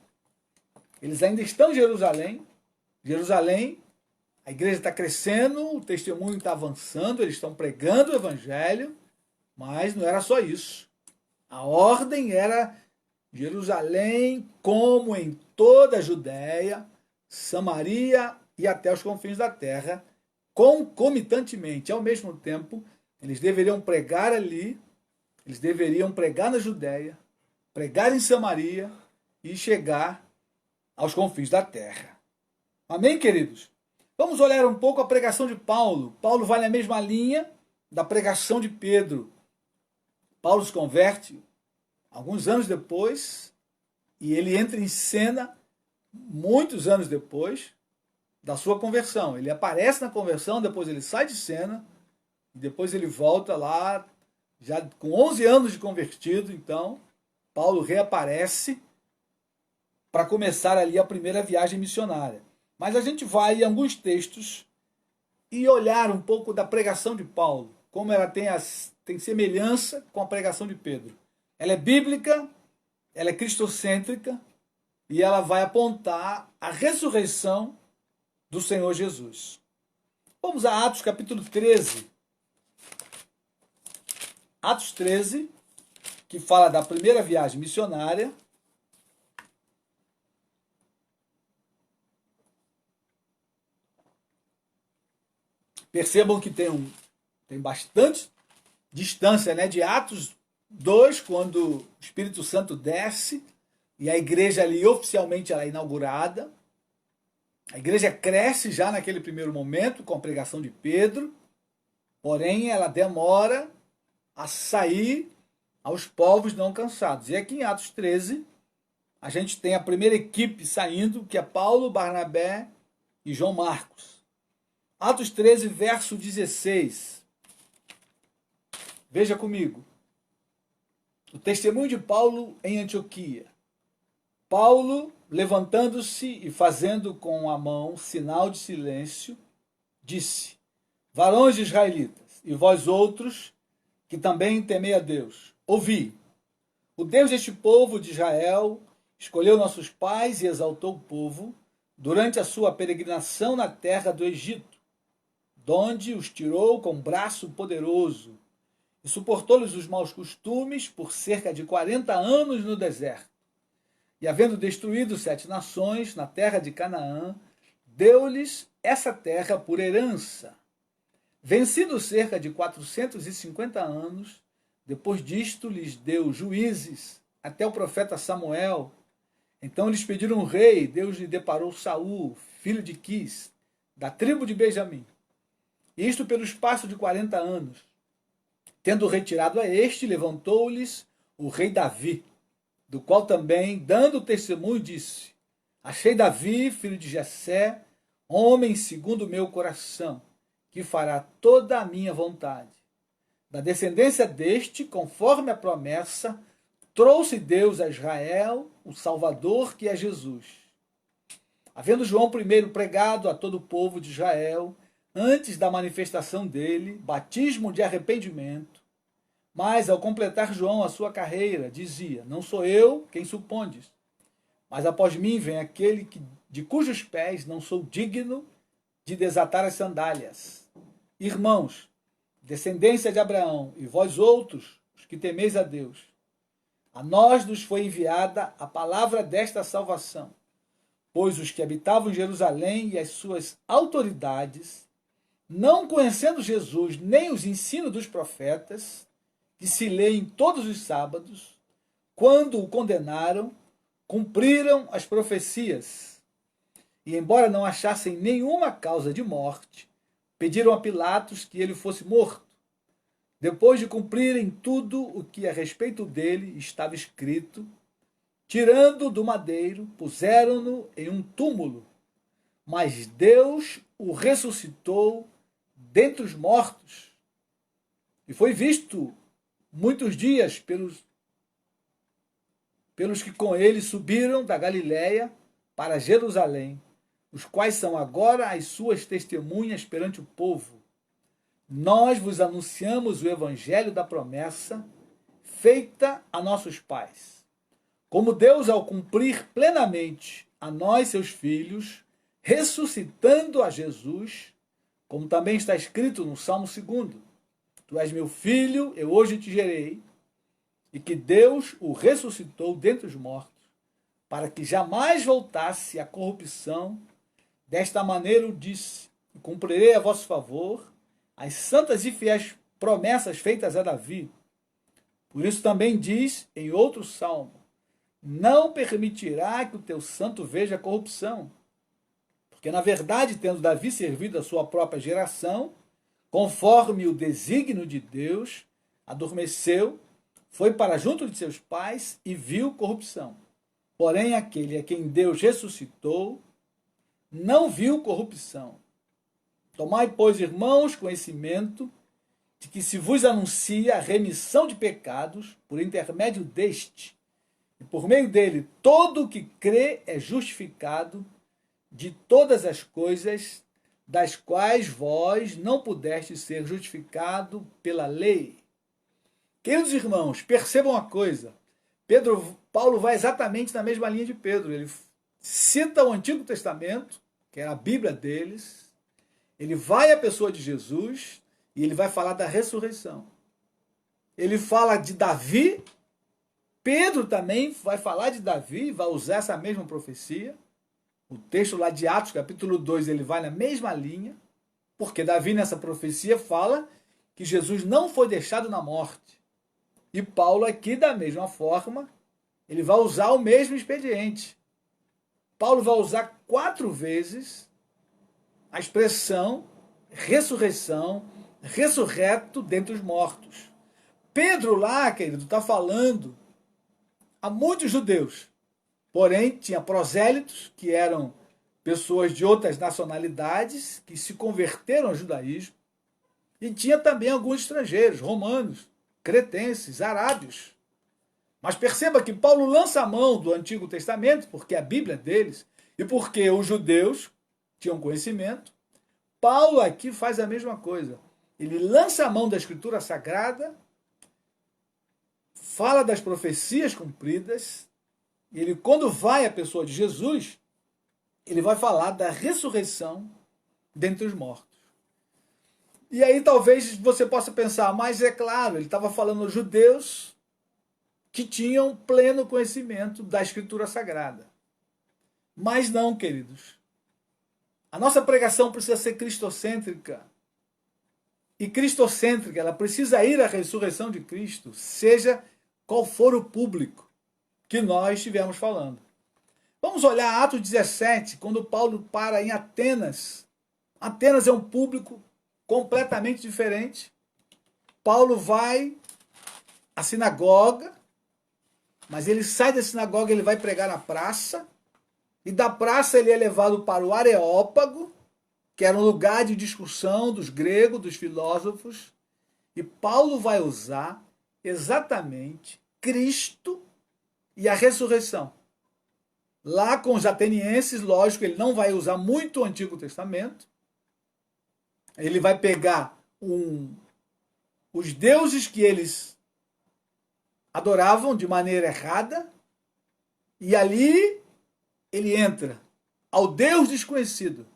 Eles ainda estão em Jerusalém. Jerusalém, a igreja está crescendo, o testemunho está avançando, eles estão pregando o evangelho, mas não era só isso. A ordem era Jerusalém, como em toda a Judéia, Samaria e até os confins da terra, concomitantemente, ao mesmo tempo, eles deveriam pregar ali, eles deveriam pregar na Judéia, pregar em Samaria e chegar aos confins da terra. Amém, queridos? Vamos olhar um pouco a pregação de Paulo. Paulo vai na mesma linha da pregação de Pedro. Paulo se converte alguns anos depois e ele entra em cena muitos anos depois da sua conversão. Ele aparece na conversão, depois ele sai de cena e depois ele volta lá, já com 11 anos de convertido. Então, Paulo reaparece para começar ali a primeira viagem missionária. Mas a gente vai em alguns textos e olhar um pouco da pregação de Paulo, como ela tem semelhança com a pregação de Pedro. Ela é bíblica, ela é cristocêntrica e ela vai apontar a ressurreição do Senhor Jesus. Vamos a Atos capítulo 13. Atos 13, que fala da primeira viagem missionária. Percebam que tem bastante distância, né, de Atos 2, quando o Espírito Santo desce e a igreja ali oficialmente ela é inaugurada. A igreja cresce já naquele primeiro momento com a pregação de Pedro, porém ela demora a sair aos povos não cansados. E aqui em Atos 13, a gente tem a primeira equipe saindo, que é Paulo, Barnabé e João Marcos. Atos 13, verso 16. Veja comigo. O testemunho de Paulo em Antioquia. Paulo, levantando-se e fazendo com a mão sinal de silêncio, disse: Varões israelitas, e vós outros, que também temei a Deus, ouvi. O Deus deste povo de Israel escolheu nossos pais e exaltou o povo durante a sua peregrinação na terra do Egito, donde os tirou com braço poderoso e suportou-lhes os maus costumes por cerca de 40 anos no deserto. E havendo destruído 7 nações na terra de Canaã, deu-lhes essa terra por herança. Vencido cerca de 450 anos, depois disto lhes deu juízes até o profeta Samuel. Então lhes pediram um rei, Deus lhe deparou Saul, filho de Quis, da tribo de Benjamim. Isto pelo espaço de 40 anos. Tendo retirado a este, levantou-lhes o rei Davi, do qual também, dando testemunho, disse: Achei Davi, filho de Jessé, homem segundo o meu coração, que fará toda a minha vontade. Da descendência deste, conforme a promessa, trouxe Deus a Israel o Salvador, que é Jesus. Havendo João primeiro pregado a todo o povo de Israel, antes da manifestação dele, batismo de arrependimento, mas ao completar João a sua carreira, dizia: Não sou eu quem supondes, mas após mim vem aquele de cujos pés não sou digno de desatar as sandálias. Irmãos, descendência de Abraão, e vós outros, os que temeis a Deus, a nós nos foi enviada a palavra desta salvação, pois os que habitavam em Jerusalém e as suas autoridades, não conhecendo Jesus nem os ensinos dos profetas, que se leem todos os sábados, quando o condenaram, cumpriram as profecias. E embora não achassem nenhuma causa de morte, pediram a Pilatos que ele fosse morto. Depois de cumprirem tudo o que a respeito dele estava escrito, tirando do madeiro, puseram-no em um túmulo mas Deus o ressuscitou dentre os mortos e foi visto muitos dias pelos que com ele subiram da Galiléia para Jerusalém, os quais são agora as suas testemunhas perante o povo. Nós vos anunciamos o evangelho da promessa feita a nossos pais. Como Deus, ao cumprir plenamente a nós, seus filhos, ressuscitando a Jesus, como também está escrito no Salmo 2, Tu és meu filho, eu hoje te gerei, e que Deus o ressuscitou dentre os mortos, para que jamais voltasse à corrupção. Desta maneira o disse, e cumprirei a vosso favor as santas e fiéis promessas feitas a Davi. Por isso também diz em outro salmo, não permitirá que o teu santo veja a corrupção. Porque, na verdade, tendo Davi servido a sua própria geração, conforme o desígnio de Deus, adormeceu, foi para junto de seus pais e viu corrupção. Porém, aquele a quem Deus ressuscitou, não viu corrupção. Tomai, pois, irmãos, conhecimento de que se vos anuncia a remissão de pecados por intermédio deste, e por meio dele todo o que crê é justificado de todas as coisas das quais vós não pudestes ser justificado pela lei. Queridos irmãos, percebam uma coisa. Paulo vai exatamente na mesma linha de Pedro. Ele cita o Antigo Testamento, que era a Bíblia deles. Ele vai à pessoa de Jesus e ele vai falar da ressurreição. Ele fala de Davi. Pedro também vai falar de Davi, vai usar essa mesma profecia. O texto lá de Atos, capítulo 2, ele vai na mesma linha, porque Davi nessa profecia fala que Jesus não foi deixado na morte. E Paulo aqui, da mesma forma, ele vai usar o mesmo expediente. Paulo vai usar 4 vezes a expressão ressurreição, ressurreto dentre os mortos. Pedro lá, querido, está falando a muitos judeus. Porém, tinha prosélitos, que eram pessoas de outras nacionalidades, que se converteram ao judaísmo. E tinha também alguns estrangeiros, romanos, cretenses, arábios. Mas perceba que Paulo lança a mão do Antigo Testamento, porque é a Bíblia deles, e porque os judeus tinham conhecimento. Paulo aqui faz a mesma coisa. Ele lança a mão da Escritura Sagrada, fala das profecias cumpridas. Ele, quando vai à pessoa de Jesus, ele vai falar da ressurreição dentre os mortos. E aí talvez você possa pensar, mas é claro, ele estava falando aos judeus que tinham pleno conhecimento da Escritura Sagrada. Mas não, queridos. A nossa pregação precisa ser cristocêntrica. E cristocêntrica, ela precisa ir à ressurreição de Cristo, seja qual for o público que nós estivermos falando. Vamos olhar Atos 17, quando Paulo para em Atenas. Atenas é um público completamente diferente. Paulo vai à sinagoga, mas ele sai da sinagoga, ele vai pregar na praça, e da praça ele é levado para o Areópago, que era um lugar de discussão dos gregos, dos filósofos, e Paulo vai usar exatamente Cristo e a ressurreição. Lá com os atenienses, lógico, ele não vai usar muito o Antigo Testamento. Ele vai pegar os deuses que eles adoravam de maneira errada, e ali ele entra ao Deus desconhecido.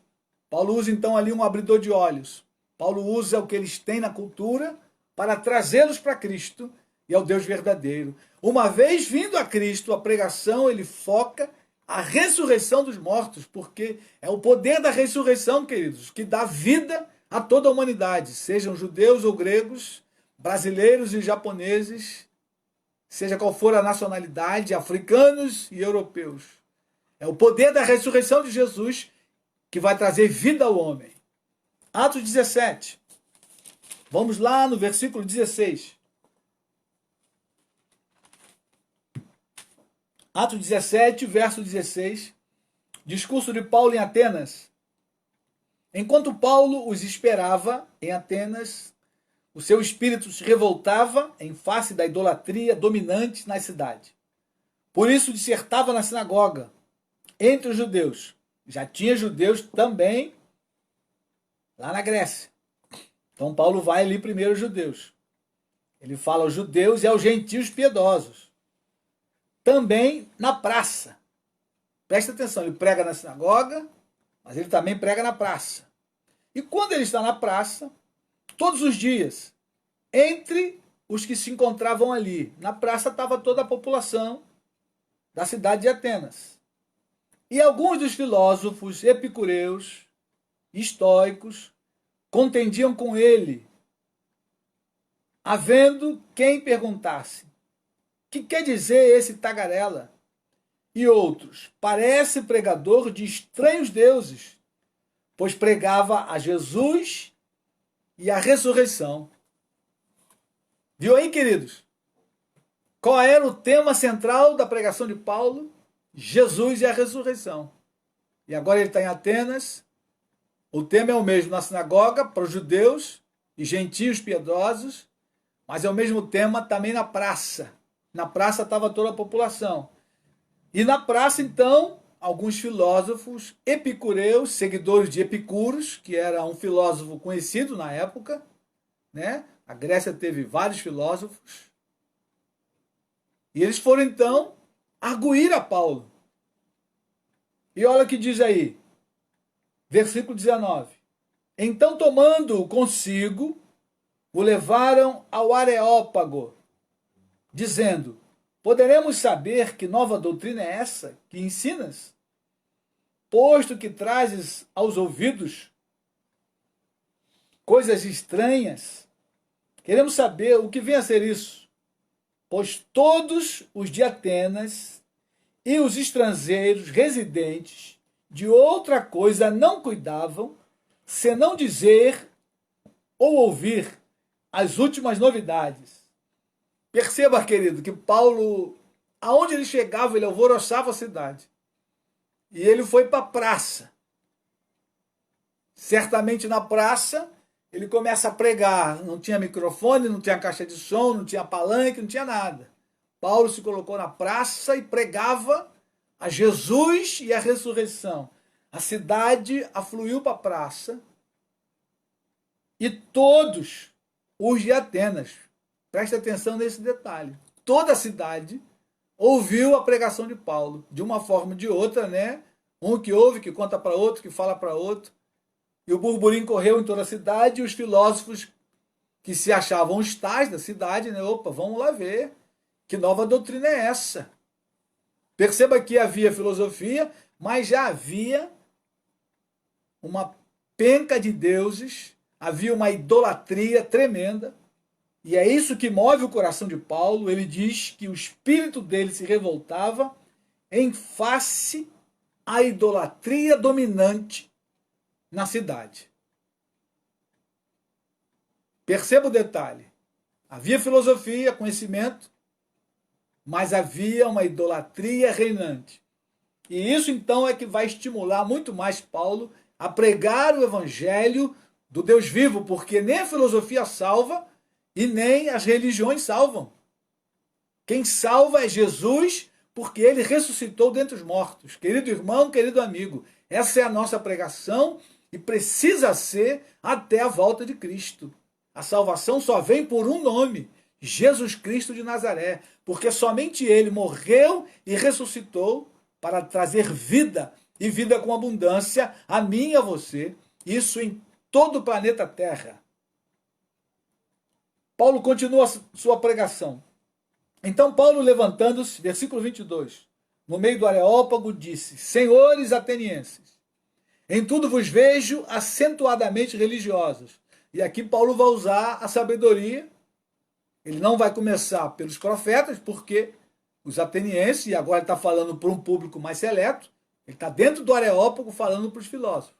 Paulo usa então ali um abridor de olhos. Paulo usa o que eles têm na cultura para trazê-los para Cristo e ao Deus verdadeiro. Uma vez vindo a Cristo, a pregação, ele foca a ressurreição dos mortos, porque é o poder da ressurreição, queridos, que dá vida a toda a humanidade, sejam judeus ou gregos, brasileiros e japoneses, seja qual for a nacionalidade, africanos e europeus. É o poder da ressurreição de Jesus que vai trazer vida ao homem. Atos 17. Vamos lá no versículo 16. Atos 17, verso 16. Discurso de Paulo em Atenas. Enquanto Paulo os esperava em Atenas, o seu espírito se revoltava em face da idolatria dominante na cidade. Por isso dissertava na sinagoga, entre os judeus. Já tinha judeus também lá na Grécia. Então Paulo vai ali primeiro aos judeus. Ele fala aos judeus e aos gentios piedosos. Também na praça. Presta atenção, ele prega na sinagoga, mas ele também prega na praça. E quando ele está na praça, todos os dias, entre os que se encontravam ali, na praça estava toda a população da cidade de Atenas. E alguns dos filósofos epicureus, estoicos, contendiam com ele, havendo quem perguntasse: que quer dizer esse tagarela? E outros: parece pregador de estranhos deuses, pois pregava a Jesus e a ressurreição. Viu aí, queridos? Qual era o tema central da pregação de Paulo? Jesus e a ressurreição. E agora ele está em Atenas. O tema é o mesmo na sinagoga, para os judeus e gentios piedosos, mas é o mesmo tema também na praça. Na praça estava toda a população. E na praça, então, alguns filósofos epicureus, seguidores de Epicuros, que era um filósofo conhecido na época, né? A Grécia teve vários filósofos. E eles foram, então, arguir a Paulo. E olha o que diz aí, versículo 19. Então, tomando-o consigo, o levaram ao Areópago, dizendo: poderemos saber que nova doutrina é essa que ensinas? Posto que trazes aos ouvidos coisas estranhas, queremos saber o que vem a ser isso. Pois todos os de Atenas e os estrangeiros residentes de outra coisa não cuidavam, senão dizer ou ouvir as últimas novidades. Perceba, querido, que Paulo, aonde ele chegava, ele alvoroçava a cidade. E ele foi para a praça. Certamente na praça, ele começa a pregar. Não tinha microfone, não tinha caixa de som, não tinha palanque, não tinha nada. Paulo se colocou na praça e pregava a Jesus e a ressurreição. A cidade afluiu para a praça e todos os de Atenas, preste atenção nesse detalhe, toda a cidade ouviu a pregação de Paulo, de uma forma ou de outra, né? Um que ouve, que conta para outro, que fala para outro. E o burburinho correu em toda a cidade, e os filósofos que se achavam os tais da cidade, né? Opa, vamos lá ver que nova doutrina é essa. Perceba que havia filosofia, mas já havia uma penca de deuses, havia uma idolatria tremenda. E é isso que move o coração de Paulo. Ele diz que o espírito dele se revoltava em face à idolatria dominante na cidade. Perceba o detalhe. Havia filosofia, conhecimento, mas havia uma idolatria reinante. E isso então é que vai estimular muito mais Paulo a pregar o evangelho do Deus vivo, porque nem a filosofia salva e nem as religiões salvam. Quem salva é Jesus, porque ele ressuscitou dentre os mortos. Querido irmão, querido amigo, essa é a nossa pregação e precisa ser até a volta de Cristo. A salvação só vem por um nome, Jesus Cristo de Nazaré, porque somente ele morreu e ressuscitou para trazer vida, e vida com abundância, a mim e a você, isso em todo o planeta Terra. Paulo continua sua pregação. Então Paulo, levantando-se, versículo 22, no meio do Areópago, disse: senhores atenienses, em tudo vos vejo acentuadamente religiosos. E aqui Paulo vai usar a sabedoria. Ele não vai começar pelos profetas, porque os atenienses, e agora ele está falando para um público mais seleto, ele está dentro do Areópago falando para os filósofos.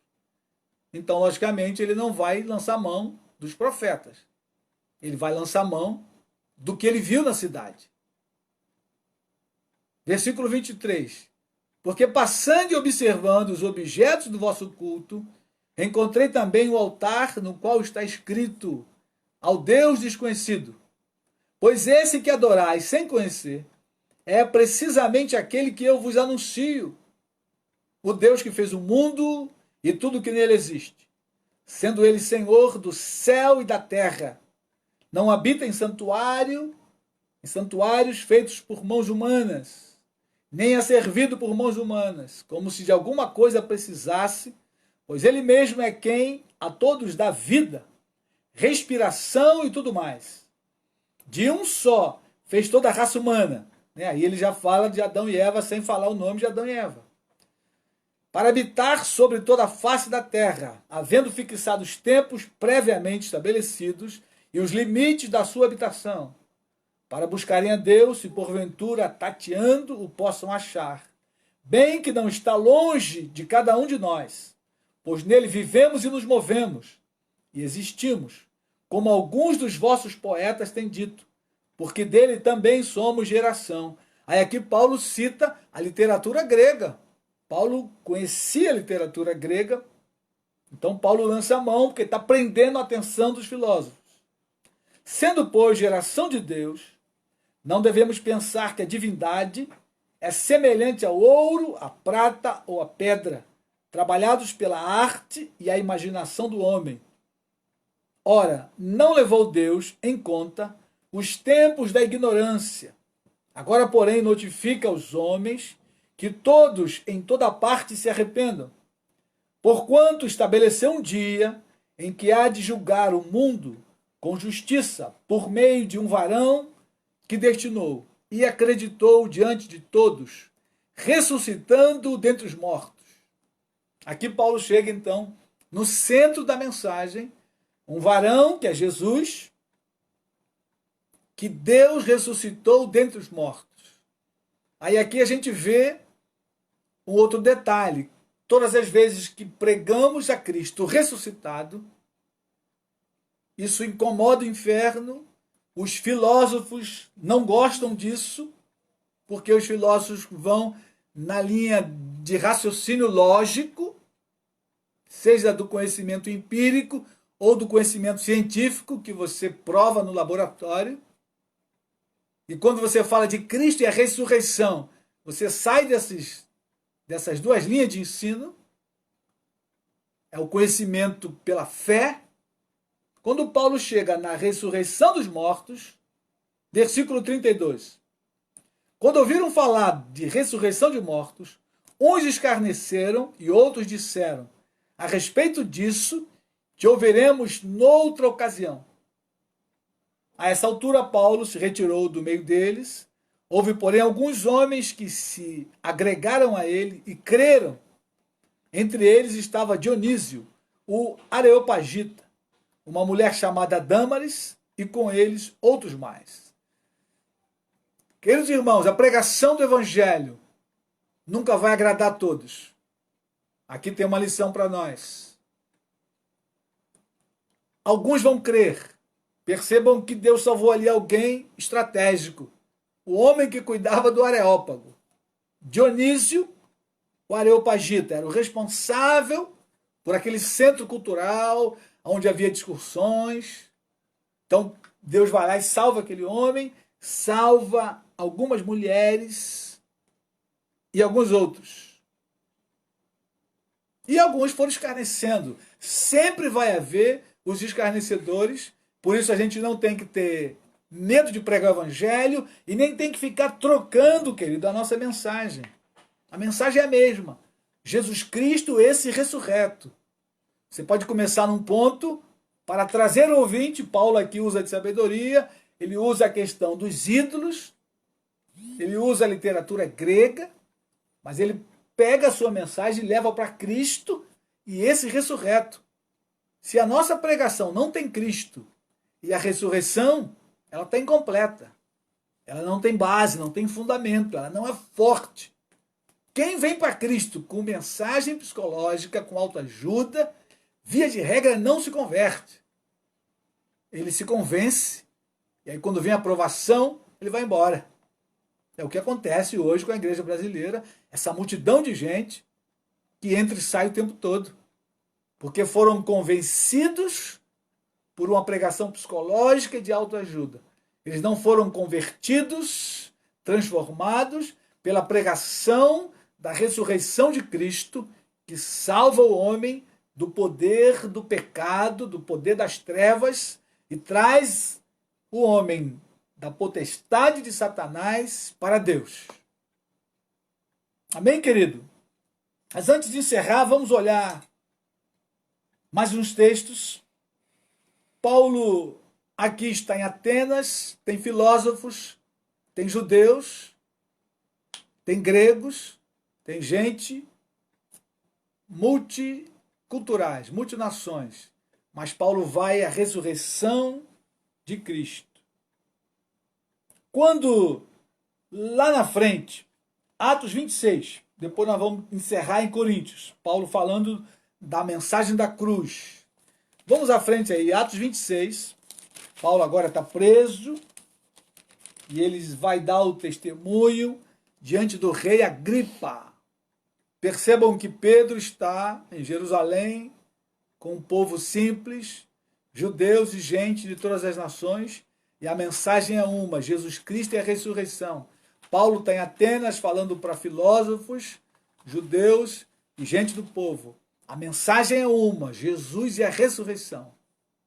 Então, logicamente, ele não vai lançar mão dos profetas. Ele vai lançar mão do que ele viu na cidade. Versículo 23. Porque passando e observando os objetos do vosso culto, Encontrei também o altar no qual está escrito: ao Deus desconhecido. Pois esse que adorais sem conhecer é precisamente aquele que eu vos anuncio, o Deus que fez o mundo e tudo que nele existe, sendo ele Senhor do céu e da terra. Não habita em santuários feitos por mãos humanas, nem é servido por mãos humanas, como se de alguma coisa precisasse, pois ele mesmo é quem a todos dá vida, respiração e tudo mais. De um só fez toda a raça humana. Aí ele já fala de Adão e Eva sem falar o nome de Adão e Eva. Para habitar sobre toda a face da terra, havendo fixado os tempos previamente estabelecidos e os limites da sua habitação, para buscarem a Deus e porventura tateando o possam achar, bem que não está longe de cada um de nós, pois nele vivemos e nos movemos e existimos, como alguns dos vossos poetas têm dito, porque dele também somos geração. Aí aqui Paulo cita a literatura grega. Paulo conhecia a literatura grega, então Paulo lança a mão, porque está prendendo a atenção dos filósofos. Sendo, pois, geração de Deus, não devemos pensar que a divindade é semelhante ao ouro, à prata ou à pedra, trabalhados pela arte e a imaginação do homem. Ora, não levou Deus em conta os tempos da ignorância. Agora, porém, notifica aos homens que todos em toda parte se arrependam, porquanto estabeleceu um dia em que há de julgar o mundo com justiça por meio de um varão que destinou e acreditou diante de todos, ressuscitando dentre os mortos. Aqui Paulo chega então no centro da mensagem, um varão que é Jesus, que Deus ressuscitou dentre os mortos. Aí aqui a gente vê um outro detalhe. Todas as vezes que pregamos a Cristo ressuscitado, isso incomoda o inferno. Os filósofos não gostam disso, porque os filósofos vão na linha de raciocínio lógico, seja do conhecimento empírico ou do conhecimento científico que você prova no laboratório. E quando você fala de Cristo e a ressurreição, você sai dessas duas linhas de ensino. É o conhecimento pela fé. Quando Paulo chega na ressurreição dos mortos, versículo 32. Quando ouviram falar de ressurreição de mortos, uns escarneceram e outros disseram: a respeito disso, te ouviremos noutra ocasião. A essa altura, Paulo se retirou do meio deles. Houve, porém, alguns homens que se agregaram a ele e creram. Entre eles estava Dionísio, o Areopagita, uma mulher chamada Dâmaris, e com eles outros mais. Queridos irmãos, a pregação do Evangelho nunca vai agradar a todos. Aqui tem uma lição para nós. Alguns vão crer. Percebam que Deus salvou ali alguém estratégico. O homem que cuidava do Areópago. Dionísio, o Areopagita, era o responsável por aquele centro cultural, onde havia discussões. Então, Deus vai lá e salva aquele homem, salva algumas mulheres e alguns outros. E alguns foram escarnecendo. Sempre vai haver os escarnecedores, por isso a gente não tem que ter medo de pregar o evangelho e nem tem que ficar trocando, querido, a nossa mensagem. A mensagem é a mesma. Jesus Cristo, esse ressurreto. Você pode começar num ponto para trazer o ouvinte. Paulo aqui usa de sabedoria, ele usa a questão dos ídolos, ele usa a literatura grega, mas ele pega a sua mensagem e leva para Cristo e esse ressurreto. Se a nossa pregação não tem Cristo e a ressurreição, ela está incompleta. Ela não tem base, não tem fundamento, ela não é forte. Quem vem para Cristo com mensagem psicológica, com autoajuda, via de regra não se converte. Ele se convence, e aí quando vem a aprovação, ele vai embora. É o que acontece hoje com a igreja brasileira, essa multidão de gente que entra e sai o tempo todo. porque foram convencidos por uma pregação psicológica e de autoajuda. Eles não foram convertidos, transformados pela pregação da ressurreição de Cristo, que salva o homem do poder do pecado, do poder das trevas, e traz o homem da potestade de Satanás para Deus. Amém, querido? Mas antes de encerrar, vamos olhar mais uns textos. Paulo aqui está em Atenas, tem filósofos, tem judeus, tem gregos, tem gente multiculturais, multinações. Mas Paulo vai à ressurreição de Cristo. Quando, lá na frente, Atos 26, depois nós vamos encerrar em Coríntios, Paulo falando da mensagem da cruz. Vamos à frente aí, Atos 26, Paulo agora está preso, e ele vai dar o testemunho diante do rei Agripa. Percebam que Pedro está em Jerusalém, com um povo simples, judeus e gente de todas as nações, e a mensagem é uma: Jesus Cristo é a ressurreição. Paulo está em Atenas falando para filósofos, judeus e gente do povo. A mensagem é uma: Jesus é a ressurreição.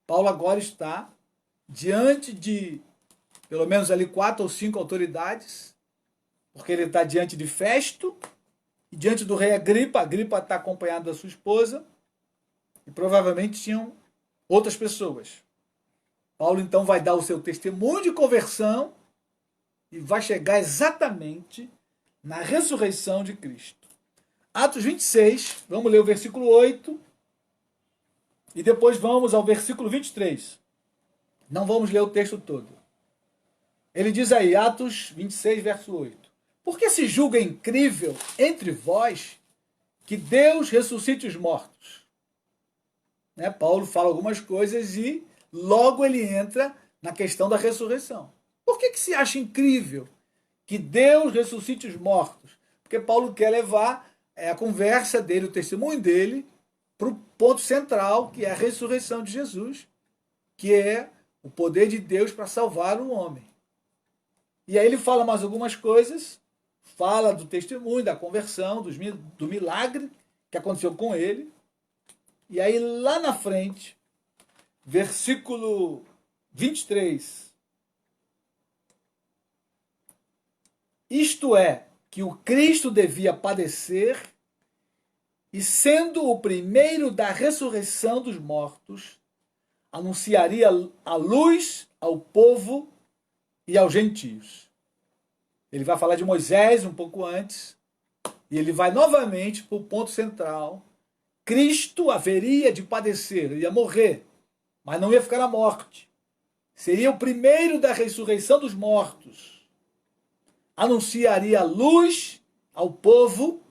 Paulo agora está diante de, pelo menos ali, 4 ou 5 autoridades, porque ele está diante de Festo e diante do rei Agripa. Agripa está acompanhado da sua esposa e provavelmente tinham outras pessoas. Paulo então vai dar o seu testemunho de conversão e vai chegar exatamente na ressurreição de Cristo. Atos 26, vamos ler o versículo 8 e depois vamos ao versículo 23. Não vamos ler o texto todo. Ele diz aí, Atos 26, verso 8. Por que se julga incrível entre vós que Deus ressuscite os mortos? Né? Paulo fala algumas coisas e logo ele entra na questão da ressurreição. Por que se acha incrível que Deus ressuscite os mortos? Porque Paulo quer levar a conversa dele, o testemunho dele, para o ponto central, que é a ressurreição de Jesus, que é o poder de Deus para salvar o homem. E aí ele fala mais algumas coisas, fala do testemunho, da conversão, do milagre que aconteceu com ele. E aí lá na frente, versículo 23. Isto é, que o Cristo devia padecer e, sendo o primeiro da ressurreição dos mortos, anunciaria a luz ao povo e aos gentios. Ele vai falar de Moisés um pouco antes, e ele vai novamente para o ponto central. Cristo haveria de padecer, ia morrer, mas não ia ficar na morte. Seria o primeiro da ressurreição dos mortos. Anunciaria a luz ao povo,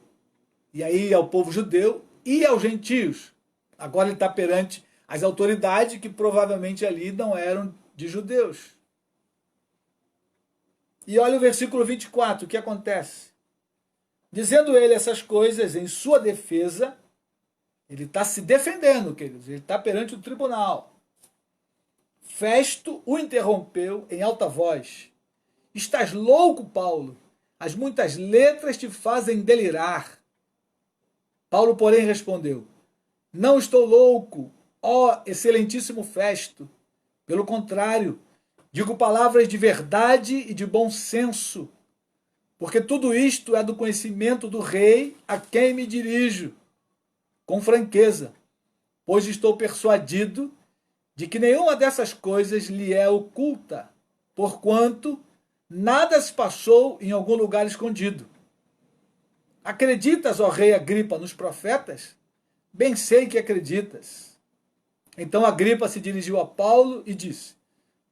e aí ao povo judeu e aos gentios. Agora ele está perante as autoridades que provavelmente ali não eram de judeus. E olha o versículo 24, o que acontece? Dizendo ele essas coisas em sua defesa, ele está se defendendo, queridos, ele está perante o tribunal. Festo o interrompeu em alta voz. Estás louco, Paulo? As muitas letras te fazem delirar. Paulo, porém, respondeu: não estou louco, ó excelentíssimo Festo. Pelo contrário, digo palavras de verdade e de bom senso, porque tudo isto é do conhecimento do rei a quem me dirijo, com franqueza, pois estou persuadido de que nenhuma dessas coisas lhe é oculta, porquanto nada se passou em algum lugar escondido. Acreditas, ó rei Agripa, nos profetas? Bem sei que acreditas. Então Agripa se dirigiu a Paulo e disse: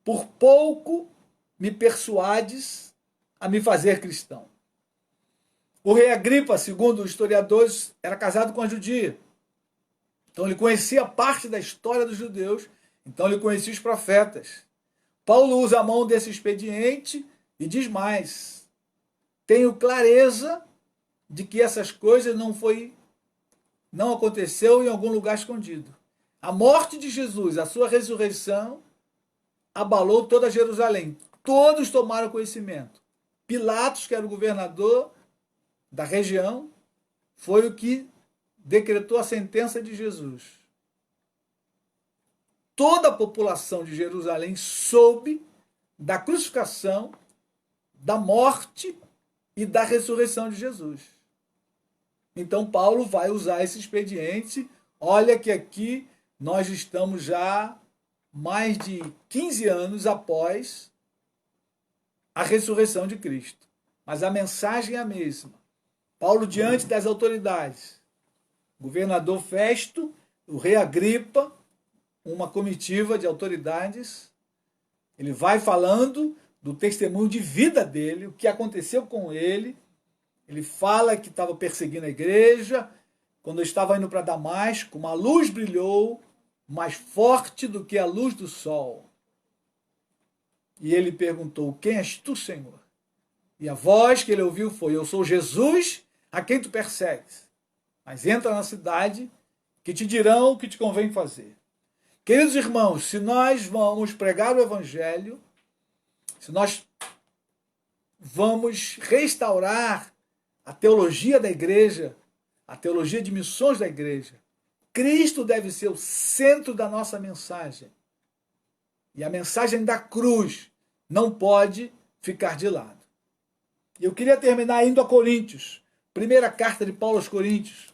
por pouco me persuades a me fazer cristão. O rei Agripa, segundo os historiadores, era casado com uma judia. Então ele conhecia parte da história dos judeus, então ele conhecia os profetas. Paulo usa a mão desse expediente e diz mais: tenho clareza de que essas coisas não aconteceu em algum lugar escondido. A morte de Jesus, a sua ressurreição, abalou toda Jerusalém. Todos tomaram conhecimento. Pilatos, que era o governador da região, foi o que decretou a sentença de Jesus. Toda a população de Jerusalém soube da crucificação, da morte e da ressurreição de Jesus. Então Paulo vai usar esse expediente. Olha que aqui nós estamos já mais de 15 anos após a ressurreição de Cristo. Mas a mensagem é a mesma. Paulo, diante das autoridades, o governador Festo, o rei Agripa, uma comitiva de autoridades, ele vai falando do testemunho de vida dele, o que aconteceu com ele. Ele fala que estava perseguindo a igreja. Quando eu estava indo para Damasco, uma luz brilhou mais forte do que a luz do sol. E ele perguntou: quem és tu, Senhor? E a voz que ele ouviu foi: eu sou Jesus, a quem tu persegues. Mas entra na cidade, que te dirão o que te convém fazer. Queridos irmãos, se nós vamos pregar o evangelho, se nós vamos restaurar a teologia da igreja, a teologia de missões da igreja, Cristo deve ser o centro da nossa mensagem. E a mensagem da cruz não pode ficar de lado. Eu queria terminar indo a Coríntios, primeira carta de Paulo aos Coríntios,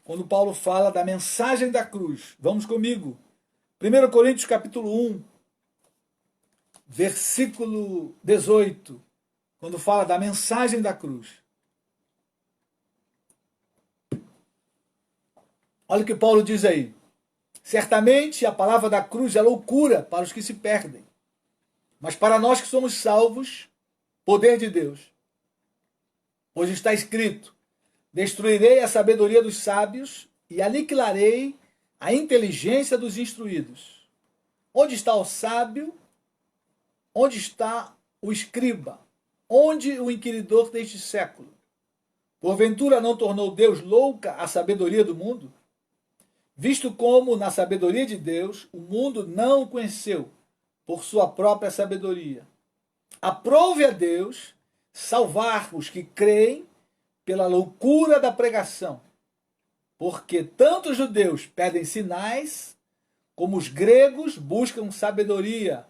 quando Paulo fala da mensagem da cruz. Vamos comigo. 1 Coríntios capítulo 1, versículo 18, quando fala da mensagem da cruz. Olha o que Paulo diz aí. Certamente a palavra da cruz é loucura para os que se perdem, mas para nós que somos salvos, poder de Deus. Pois está escrito: destruirei a sabedoria dos sábios e aniquilarei a inteligência dos instruídos. Onde está o sábio? Onde está o escriba? Onde o inquiridor deste século? Porventura não tornou Deus louca a sabedoria do mundo? Visto como, na sabedoria de Deus, o mundo não o conheceu por sua própria sabedoria. Aprove a Deus salvar os que creem pela loucura da pregação, porque tanto os judeus pedem sinais, como os gregos buscam sabedoria.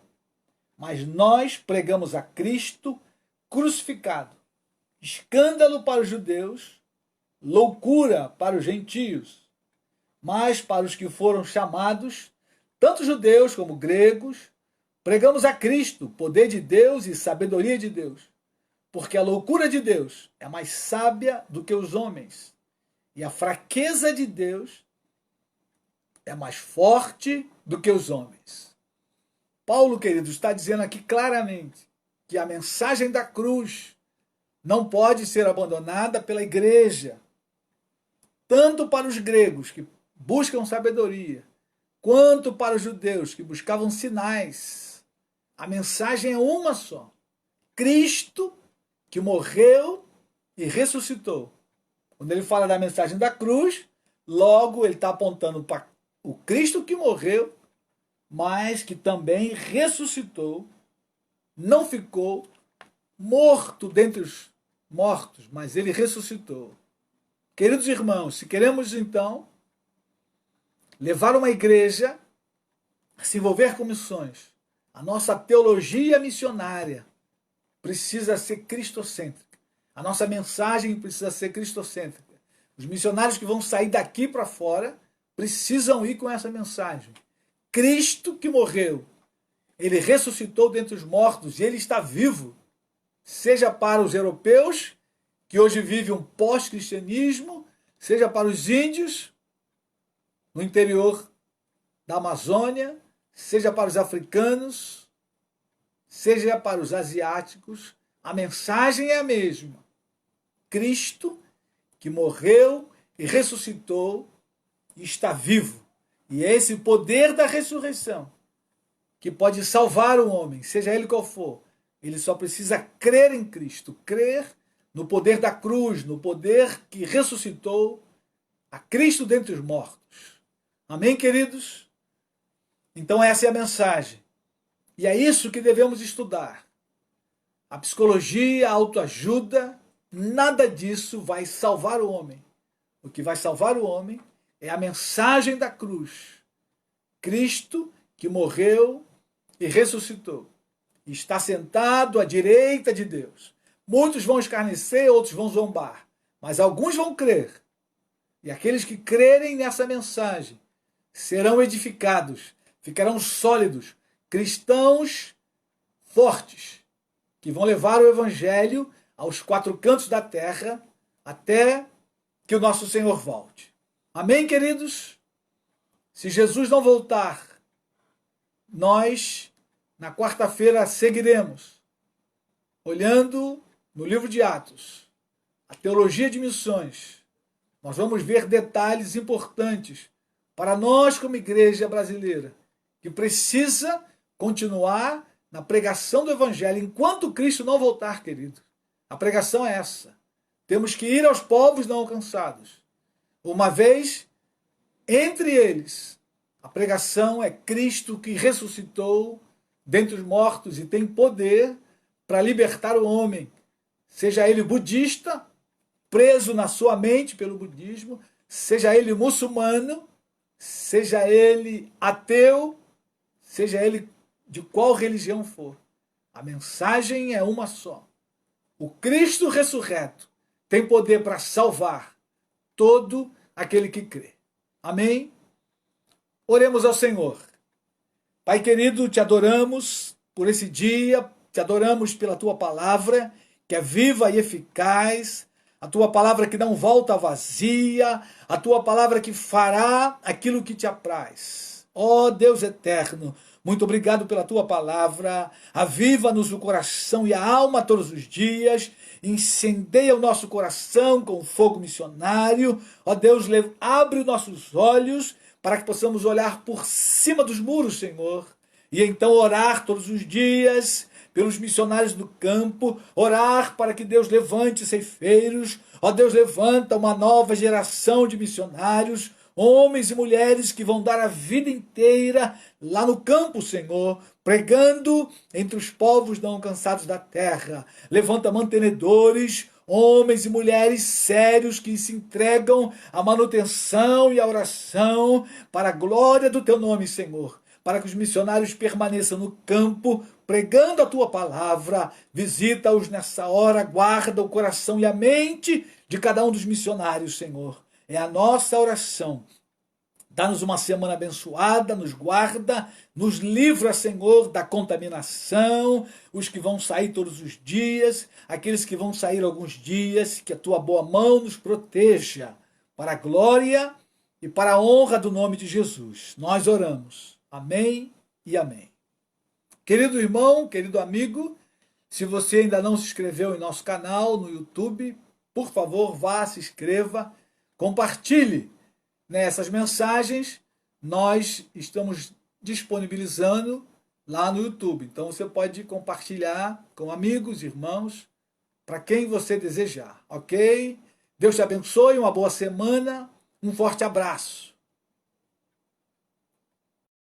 Mas nós pregamos a Cristo crucificado, escândalo para os judeus, loucura para os gentios. Mas para os que foram chamados, tanto judeus como gregos, pregamos a Cristo, poder de Deus e sabedoria de Deus. Porque a loucura de Deus é mais sábia do que os homens, e a fraqueza de Deus é mais forte do que os homens. Paulo, querido, está dizendo aqui claramente que a mensagem da cruz não pode ser abandonada pela igreja, tanto para os gregos, que buscam sabedoria, quanto para os judeus, que buscavam sinais. A mensagem é uma só: Cristo, que morreu e ressuscitou. Quando ele fala da mensagem da cruz, logo ele está apontando para o Cristo que morreu, mas que também ressuscitou, não ficou morto dentre os mortos, mas ele ressuscitou. Queridos irmãos, se queremos então levar uma igreja a se envolver com missões, a nossa teologia missionária precisa ser cristocêntrica. A nossa mensagem precisa ser cristocêntrica. Os missionários que vão sair daqui para fora precisam ir com essa mensagem. Cristo que morreu, ele ressuscitou dentre os mortos e ele está vivo, seja para os europeus, que hoje vivem um pós-cristianismo, seja para os índios, no interior da Amazônia, seja para os africanos, seja para os asiáticos, a mensagem é a mesma. Cristo, que morreu e ressuscitou, e está vivo. E é esse poder da ressurreição que pode salvar o homem, seja ele qual for. Ele só precisa crer em Cristo, crer no poder da cruz, no poder que ressuscitou a Cristo dentre os mortos. Amém, queridos? Então essa é a mensagem. E é isso que devemos estudar. A psicologia, a autoajuda, nada disso vai salvar o homem. O que vai salvar o homem é a mensagem da cruz. Cristo que morreu e ressuscitou. E está sentado à direita de Deus. Muitos vão escarnecer, outros vão zombar. Mas alguns vão crer. E aqueles que crerem nessa mensagem serão edificados, ficarão sólidos, cristãos fortes, que vão levar o evangelho aos quatro cantos da terra até que o nosso Senhor volte. Amém, queridos? Se Jesus não voltar, nós, na quarta-feira, seguiremos olhando no livro de Atos, a teologia de missões. Nós vamos ver detalhes importantes para nós como igreja brasileira, que precisa continuar na pregação do evangelho enquanto Cristo não voltar, querido. A pregação é essa. Temos que ir aos povos não alcançados. Uma vez, entre eles, a pregação é Cristo que ressuscitou dentre os mortos e tem poder para libertar o homem, seja ele budista, preso na sua mente pelo budismo, seja ele muçulmano, seja ele ateu, seja ele de qual religião for. A mensagem é uma só. O Cristo ressurreto tem poder para salvar todo aquele que crê. Amém? Oremos ao Senhor. Pai querido, te adoramos por esse dia, te adoramos pela tua palavra, que é viva e eficaz, a tua palavra que não volta vazia, a tua palavra que fará aquilo que te apraz. Ó Deus eterno, muito obrigado pela tua palavra, aviva-nos o coração e a alma todos os dias, incendeia o nosso coração com fogo missionário. Ó Deus, abre os nossos olhos para que possamos olhar por cima dos muros, Senhor, e então orar todos os dias pelos missionários do campo, orar para que Deus levante ceifeiros. Ó Deus, levanta uma nova geração de missionários, homens e mulheres que vão dar a vida inteira lá no campo, Senhor, pregando entre os povos não alcançados da terra. Levanta mantenedores, homens e mulheres sérios que se entregam à manutenção e à oração para a glória do teu nome, Senhor, para que os missionários permaneçam no campo, pregando a tua palavra. Visita-os nessa hora, guarda o coração e a mente de cada um dos missionários, Senhor. É a nossa oração. Dá-nos uma semana abençoada, nos guarda, nos livra, Senhor, da contaminação, os que vão sair todos os dias, aqueles que vão sair alguns dias, que a tua boa mão nos proteja, para a glória e para a honra do nome de Jesus. Nós oramos. Amém e amém. Querido irmão, querido amigo, se você ainda não se inscreveu em nosso canal no YouTube, por favor, vá, se inscreva, compartilhe essas mensagens. Nós estamos disponibilizando lá no YouTube. Então você pode compartilhar com amigos, irmãos, para quem você desejar, ok? Deus te abençoe, uma boa semana, um forte abraço.